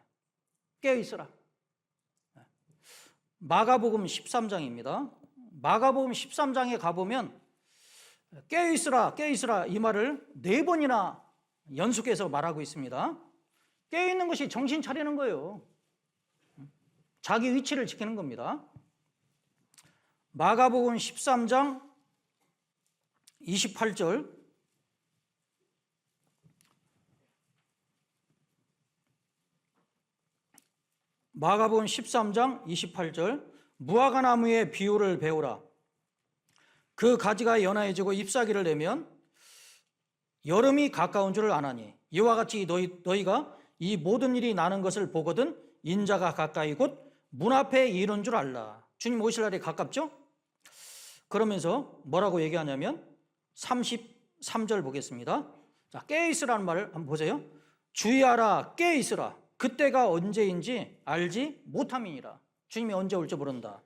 깨어있으라. 마가복음 13장입니다. 마가복음 13장에 가보면 깨어있으라 깨어있으라 이 말을 4번이나 연속해서 말하고 있습니다. 깨어있는 것이 정신 차리는 거예요. 자기 위치를 지키는 겁니다. 마가복음 13장 28절, 마가복음 13장 28절, 무화과 나무의 비유를 배우라. 그 가지가 연하해지고 잎사귀를 내면 여름이 가까운 줄을 아나니 이와 같이 너희가 이 모든 일이 나는 것을 보거든 인자가 가까이 곧 문 앞에 이른 줄 알라. 주님 오실 날이 가깝죠? 그러면서 뭐라고 얘기하냐면 33절 보겠습니다. 자, 깨어있으라는 말을 한번 보세요. 주의하라 깨어있으라. 그때가 언제인지 알지 못함이니라. 주님이 언제 올지 모른다.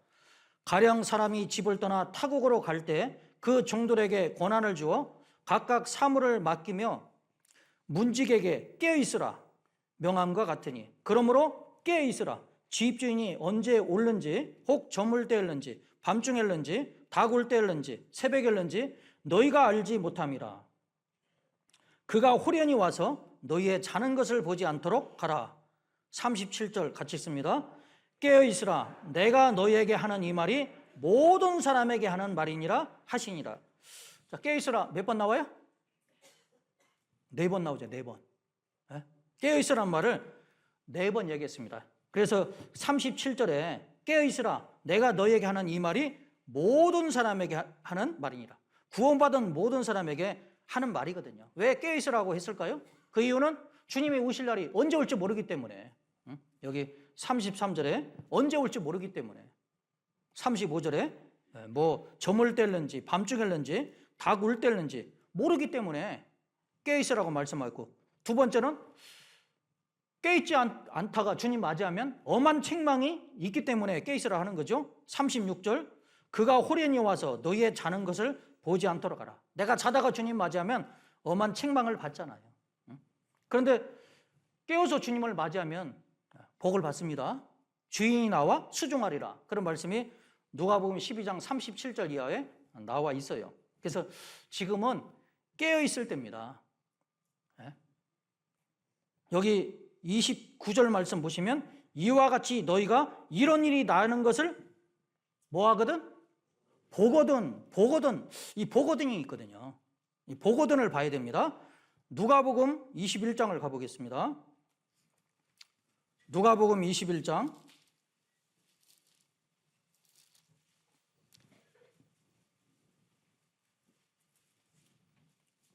가령 사람이 집을 떠나 타국으로 갈 때 그 종들에게 권한을 주어 각각 사물을 맡기며 문직에게 깨어있으라 명함과 같으니 그러므로 깨어있으라. 집주인이 언제 올는지 혹 저물 때일는지 밤중일는지 닭울 때일는지 새벽일는지 너희가 알지 못함이라. 그가 호련히 와서 너희의 자는 것을 보지 않도록 가라. 37절 같이 읽습니다. 깨어있으라. 내가 너희에게 하는 이 말이 모든 사람에게 하는 말이니라 하시니라. 자, 깨어있으라 몇 번 나와요? 4번 나오죠. 4번. 깨어있으란 말을 4번 얘기했습니다. 그래서 37절에 깨어있으라. 내가 너희에게 하는 이 말이 모든 사람에게 하는 말이니라. 구원받은 모든 사람에게 하는 말이거든요. 왜 깨어있으라고 했을까요? 그 이유는 주님이 오실 날이 언제 올지 모르기 때문에. 여기 33절에 언제 올지 모르기 때문에. 35절에 뭐 저물 때일는지 밤중일는지 닭 울 때일는지 모르기 때문에 깨어있으라고 말씀하고, 두 번째는 깨있지 않다가 주님 맞이하면 엄한 책망이 있기 때문에 깨있으라 하는 거죠. 36절, 그가 호련히 와서 너희의 자는 것을 보지 않도록 하라. 내가 자다가 주님 맞이하면 엄한 책망을 받잖아요. 그런데 깨어서 주님을 맞이하면 복을 받습니다. 주인이 나와 수종하리라. 그런 말씀이 누가복음 12장 37절 이하에 나와 있어요. 그래서 지금은 깨어 있을 때입니다. 여기 29절 말씀 보시면 이와 같이 너희가 이런 일이 나는 것을 뭐 하거든? 보거든. 이 보거든이 있거든요. 이 보거든을 봐야 됩니다. 누가복음 21장을 가보겠습니다. 누가복음 21장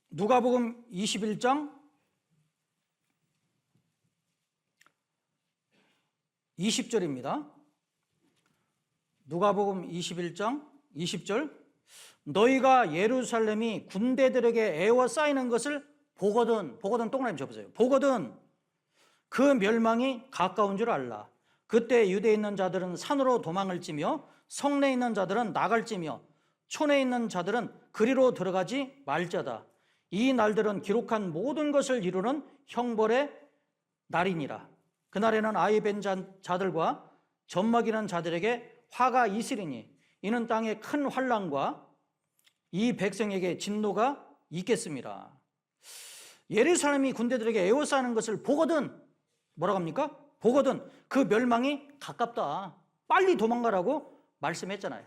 누가복음 21장 20절입니다. 누가복음 21장 20절, 너희가 예루살렘이 군대들에게 에워싸이는 것을 보거든 동그라미 쳐보세요. 보거든 그 멸망이 가까운 줄 알라. 그때 유대에 있는 자들은 산으로 도망을 찌며 성내에 있는 자들은 나갈 찌며 촌에 있는 자들은 그리로 들어가지 말자다. 이 날들은 기록한 모든 것을 이루는 형벌의 날이니라. 그날에는 아이 벤 자들과 젖먹이는 자들에게 화가 있으리니 이는 땅에 큰 환난과 이 백성에게 진노가 있겠습니다. 예루살렘이 군대들에게 에워싸는 것을 보거든 뭐라고 합니까? 보거든 그 멸망이 가깝다. 빨리 도망가라고 말씀했잖아요.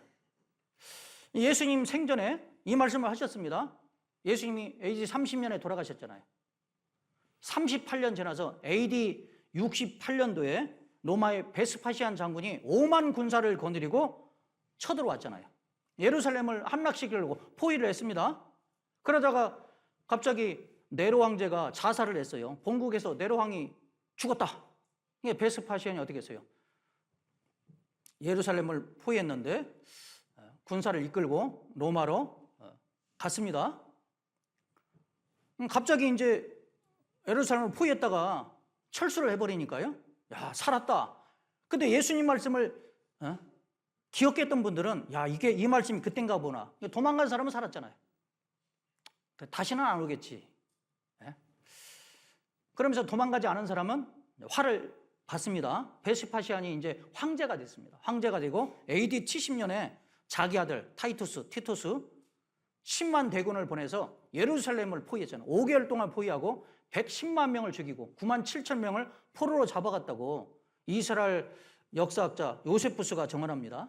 예수님 생전에 이 말씀을 하셨습니다. 예수님이 AD 30년에 돌아가셨잖아요. 38년 지나서 AD 68년도에 로마의 베스파시안 장군이 5만 군사를 거느리고 쳐들어왔잖아요. 예루살렘을 함락시키려고 포위를 했습니다. 그러다가 갑자기 네로 황제가 자살을 했어요. 본국에서 네로 왕이 죽었다. 이게 베스파시안이 어떻게 했어요? 예루살렘을 포위했는데 군사를 이끌고 로마로 갔습니다. 갑자기 이제 예루살렘을 포위했다가 철수를 해버리니까요. 야, 살았다. 근데 예수님 말씀을 기억했던 분들은 야, 이게 이 말씀이 그땐가 보나. 도망간 사람은 살았잖아요. 다시는 안 오겠지. 그러면서 도망가지 않은 사람은 화를 받습니다. 베스파시안이 이제 황제가 됐습니다. 황제가 되고 AD 70년에 자기 아들 티투스 10만 대군을 보내서 예루살렘을 포위했잖아요. 5개월 동안 포위하고 110만 명을 죽이고 9만 7천 명을 포로로 잡아갔다고 이스라엘 역사학자 요세푸스가 정언합니다.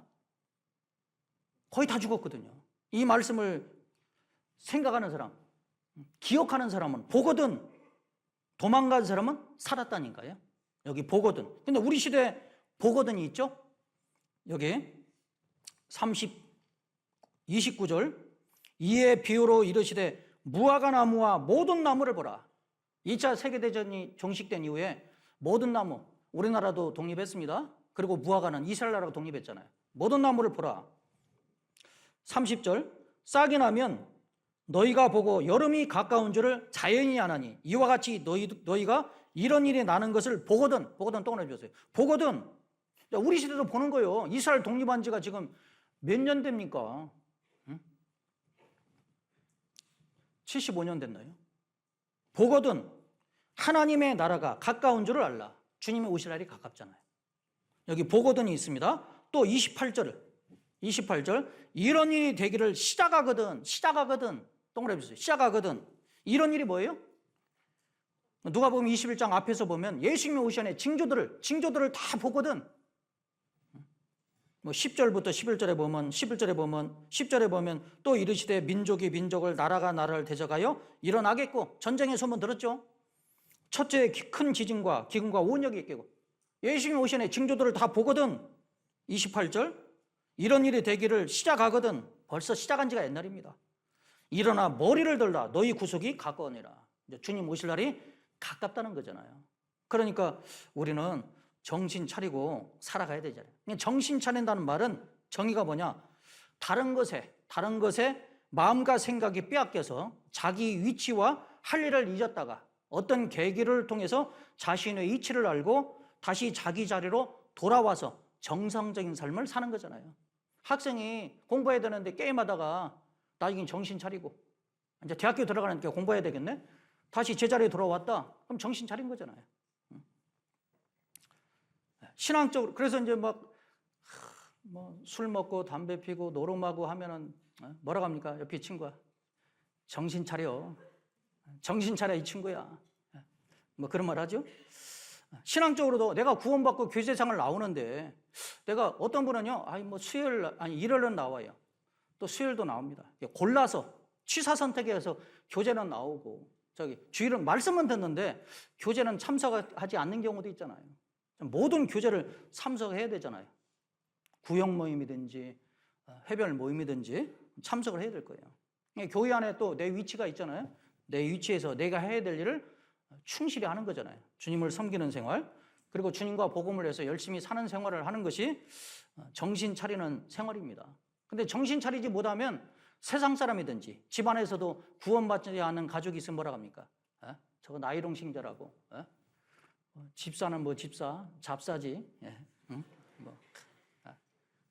거의 다 죽었거든요. 이 말씀을 생각하는 사람, 기억하는 사람은 보거든, 도망간 사람은 살았다니까요. 여기 보거든. 근데 우리 시대에 보거든이 있죠? 여기 29절 이에 비유로 이르시되 무화과 나무와 모든 나무를 보라. 2차 세계대전이 종식된 이후에 모든 나무, 우리나라도 독립했습니다. 그리고 무화과는 이스라엘 나라가 독립했잖아요. 모든 나무를 보라. 30절 싹이 나면 너희가 보고 여름이 가까운 줄을 자연히 아나니 이와 같이 너희가 이런 일이 나는 것을 보거든 동그라미 줬어요. 보거든. 우리 시대도 보는 거예요. 이스라엘 독립한 지가 지금 몇 년 됩니까? 75년 됐나요? 보거든 하나님의 나라가 가까운 줄을 알라. 주님이 오실 날이 가깝잖아요. 여기 보거든이 있습니다. 또 28절 이런 일이 되기를 시작하거든 동그라미 주세요. 시작하거든. 이런 일이 뭐예요? 누가복음 21장 앞에서 보면 예수님이 오시기 전에 징조들을 다 보거든. 뭐 10절부터 10절에 보면 또 이르시되 민족이 민족을 나라가 나라를 대적하여 일어나겠고 전쟁의 소문 들었죠? 첫째 큰 지진과 기근과 온역이 있겠고 예수님이 오시기 전에 징조들을 다 보거든. 28절 이런 일이 되기를 시작하거든. 벌써 시작한 지가 옛날입니다. 일어나 머리를 들라 너희 구속이 가까우니라. 주님 오실 날이 가깝다는 거잖아요. 그러니까 우리는 정신 차리고 살아가야 되잖아요. 정신 차린다는 말은 정의가 뭐냐? 다른 것에 마음과 생각이 빼앗겨서 자기 위치와 할 일을 잊었다가 어떤 계기를 통해서 자신의 이치를 알고 다시 자기 자리로 돌아와서 정상적인 삶을 사는 거잖아요. 학생이 공부해야 되는데 게임하다가 나중에 정신 차리고 이제 대학교 들어가니까 공부해야 되겠네? 다시 제자리에 돌아왔다? 그럼 정신 차린 거잖아요. 신앙적으로, 그래서 이제 술 먹고 담배 피고 노름하고 하면은 뭐라고 합니까? 옆에 친구가. 정신 차려. 정신 차려, 이 친구야. 뭐 그런 말 하죠? 신앙적으로도 내가 구원받고 교제생활 나오는데 내가 어떤 분은요, 일요일은 나와요. 또 수요일도 나옵니다. 골라서 취사 선택해서 교제는 나오고 주일은 말씀은 듣는데 교제는 참석하지 않는 경우도 있잖아요. 모든 교제를 참석해야 되잖아요. 구역 모임이든지 해별 모임이든지 참석을 해야 될 거예요. 교회 안에 또 내 위치가 있잖아요. 내 위치에서 내가 해야 될 일을 충실히 하는 거잖아요. 주님을 섬기는 생활, 그리고 주님과 복음을 해서 열심히 사는 생활을 하는 것이 정신 차리는 생활입니다. 근데 정신 차리지 못하면 세상 사람이든지 집안에서도 구원받지 않은 가족이 있으면 뭐라고 합니까? 저거 나이롱 신자라고. 집사는 뭐 집사, 잡사지.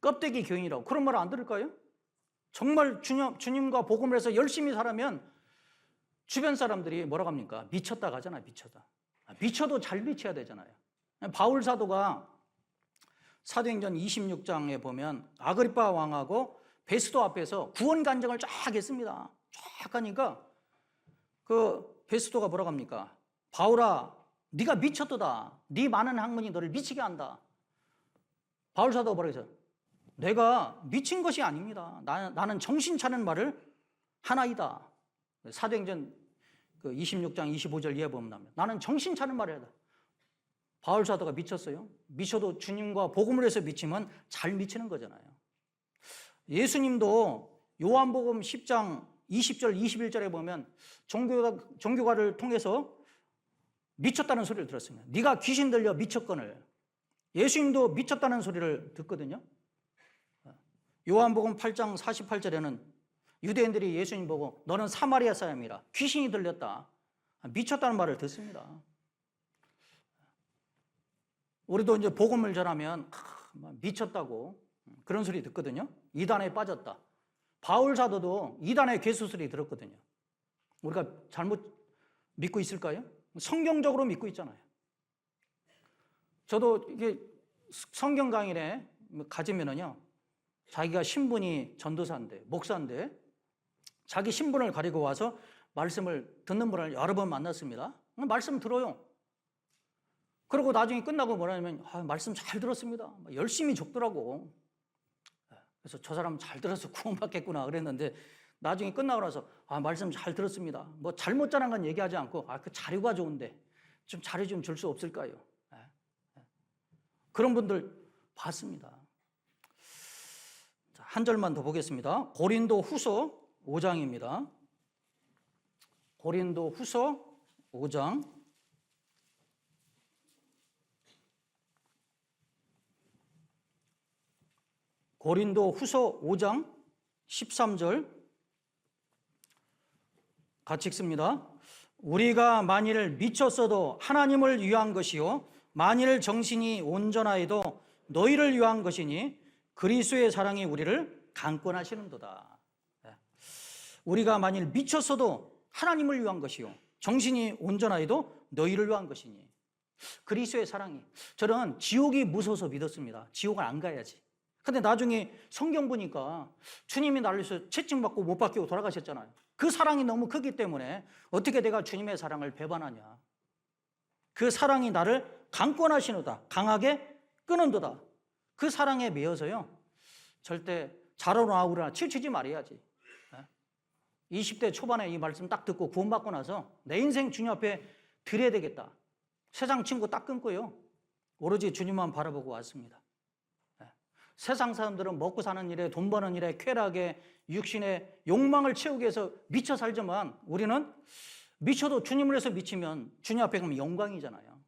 껍데기 교인이라고. 그런 말 안 들을까요? 정말 주님과 복음을 해서 열심히 살아면 주변 사람들이 뭐라고 합니까? 미쳤다 가잖아요. 미쳤다. 미쳐도 잘 미쳐야 되잖아요. 바울 사도가 사도행전 26장에 보면 아그리파 왕하고 베스도 앞에서 구원 간증을 쫙 했습니다. 쫙 하니까 그 베스도가 뭐라고 합니까? 바울아, 네가 미쳤도다. 네 많은 학문이 너를 미치게 한다. 바울 사도가 뭐라고 했어요? 내가 미친 것이 아닙니다. 나는 정신 차리는 말을 하나이다. 사도행전 26장 25절 이해 보면 나는 정신 차리는 말을 해야 돼. 바울 사도가 미쳤어요? 미쳐도 주님과 복음을 해서 미치면 잘 미치는 거잖아요. 예수님도 요한복음 10장 20절 21절에 보면 종교가를 통해서 미쳤다는 소리를 들었습니다. 네가 귀신 들려 미쳤거늘. 예수님도 미쳤다는 소리를 듣거든요. 요한복음 8장 48절에는 유대인들이 예수님 보고 너는 사마리아 사람이라 귀신이 들렸다. 미쳤다는 말을 듣습니다. 우리도 이제 복음을 전하면 미쳤다고 그런 소리 듣거든요. 이단에 빠졌다. 바울 사도도 이단의 괴수소리 들었거든요. 우리가 잘못 믿고 있을까요? 성경적으로 믿고 있잖아요. 저도 이게 성경 강의에 가지면은요, 자기가 신분이 전도사인데, 목사인데, 자기 신분을 가리고 와서 말씀을 듣는 분을 여러 번 만났습니다. 말씀 들어요. 그리고 나중에 끝나고 뭐라냐면, 말씀 잘 들었습니다. 열심히 적더라고. 그래서 저 사람 잘 들어서 구원받겠구나 그랬는데, 나중에 끝나고 나서, 말씀 잘 들었습니다. 뭐 잘못 잘한 건 얘기하지 않고, 그 자료가 좋은데, 좀 자료 좀 줄 수 없을까요? 그런 분들 봤습니다. 한 절만 더 보겠습니다. 고린도 후서 5장입니다. 고린도 후서 5장. 고린도 후서 5장 13절 같이 읽습니다. 우리가 만일 미쳤어도 하나님을 위한 것이요 만일 정신이 온전하여도 너희를 위한 것이니 그리스도의 사랑이 우리를 강권하시는도다. 우리가 만일 미쳤어도 하나님을 위한 것이요 정신이 온전하여도 너희를 위한 것이니 그리스도의 사랑이. 저는 지옥이 무서워서 믿었습니다. 지옥을 안 가야지. 근데 나중에 성경 보니까 주님이 나를 위해서 채찍받고 못 박히고 돌아가셨잖아요. 그 사랑이 너무 크기 때문에 어떻게 내가 주님의 사랑을 배반하냐. 그 사랑이 나를 강권하시노다. 강하게 끄는도다. 그 사랑에 매여서요, 절대 자로나 아우나 치우치지 말아야지. 20대 초반에 이 말씀 딱 듣고 구원받고 나서 내 인생 주님 앞에 드려야 되겠다. 세상 친구 딱 끊고요, 오로지 주님만 바라보고 왔습니다. 세상 사람들은 먹고 사는 일에, 돈 버는 일에, 쾌락에, 육신의 욕망을 채우기 위해서 미쳐 살지만 우리는 미쳐도 주님을 위해서 미치면 주님 앞에 가면 영광이잖아요.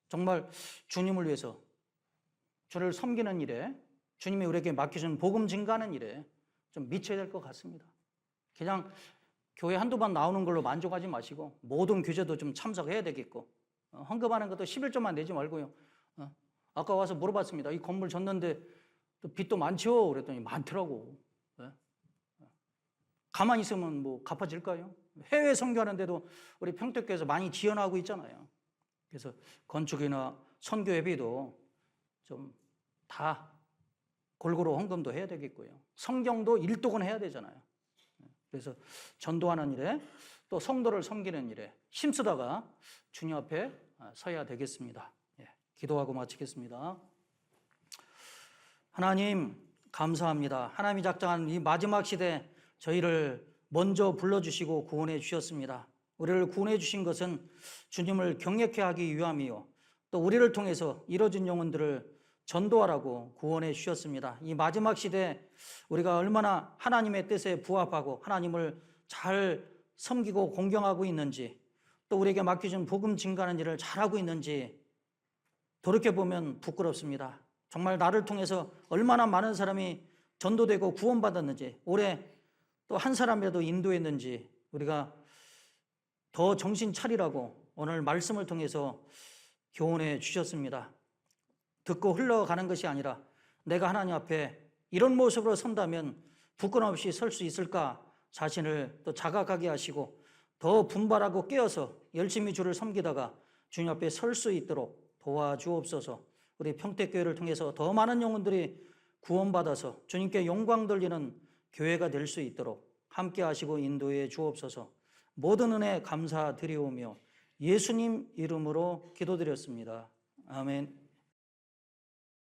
정말 주님을 위해서 주를 섬기는 일에, 주님이 우리에게 맡기신 복음 증가하는 일에 좀 미쳐야 될 것 같습니다. 그냥 교회 한두 번 나오는 걸로 만족하지 마시고 모든 교제도 좀 참석해야 되겠고 헌금하는 것도 11조만 내지 말고요. 아까 와서 물어봤습니다. 이 건물 졌는데 또 빚도 많죠? 그랬더니 많더라고. 가만히 있으면 뭐 갚아질까요? 해외 선교하는데도 우리 평택교회에서 많이 지원하고 있잖아요. 그래서 건축이나 선교 예비도 좀 다 골고루 헌금도 해야 되겠고요. 성경도 일독은 해야 되잖아요. 그래서 전도하는 일에 또 성도를 섬기는 일에 힘쓰다가 주님 앞에 서야 되겠습니다. 기도하고 마치겠습니다. 하나님 감사합니다. 하나님이 작정한 이 마지막 시대 저희를 먼저 불러주시고 구원해 주셨습니다. 우리를 구원해 주신 것은 주님을 경외케 하기 위함이요 또 우리를 통해서 이뤄진 영혼들을 전도하라고 구원해 주셨습니다. 이 마지막 시대 우리가 얼마나 하나님의 뜻에 부합하고 하나님을 잘 섬기고 공경하고 있는지 또 우리에게 맡겨준 복음 증가하는 일을 잘하고 있는지 돌이켜보면 부끄럽습니다. 정말 나를 통해서 얼마나 많은 사람이 전도되고 구원받았는지 올해 또 한 사람이라도 인도했는지 우리가 더 정신 차리라고 오늘 말씀을 통해서 교훈해 주셨습니다. 듣고 흘러가는 것이 아니라 내가 하나님 앞에 이런 모습으로 선다면 부끄럼 없이 설 수 있을까 자신을 또 자각하게 하시고 더 분발하고 깨어서 열심히 주를 섬기다가 주님 앞에 설 수 있도록 도와주옵소서. 우리 평택교회를 통해서 더 많은 영혼들이 구원받아서 주님께 영광 돌리는 교회가 될 수 있도록 함께 하시고 인도해 주옵소서. 모든 은혜 감사드리오며 예수님 이름으로 기도드렸습니다. 아멘.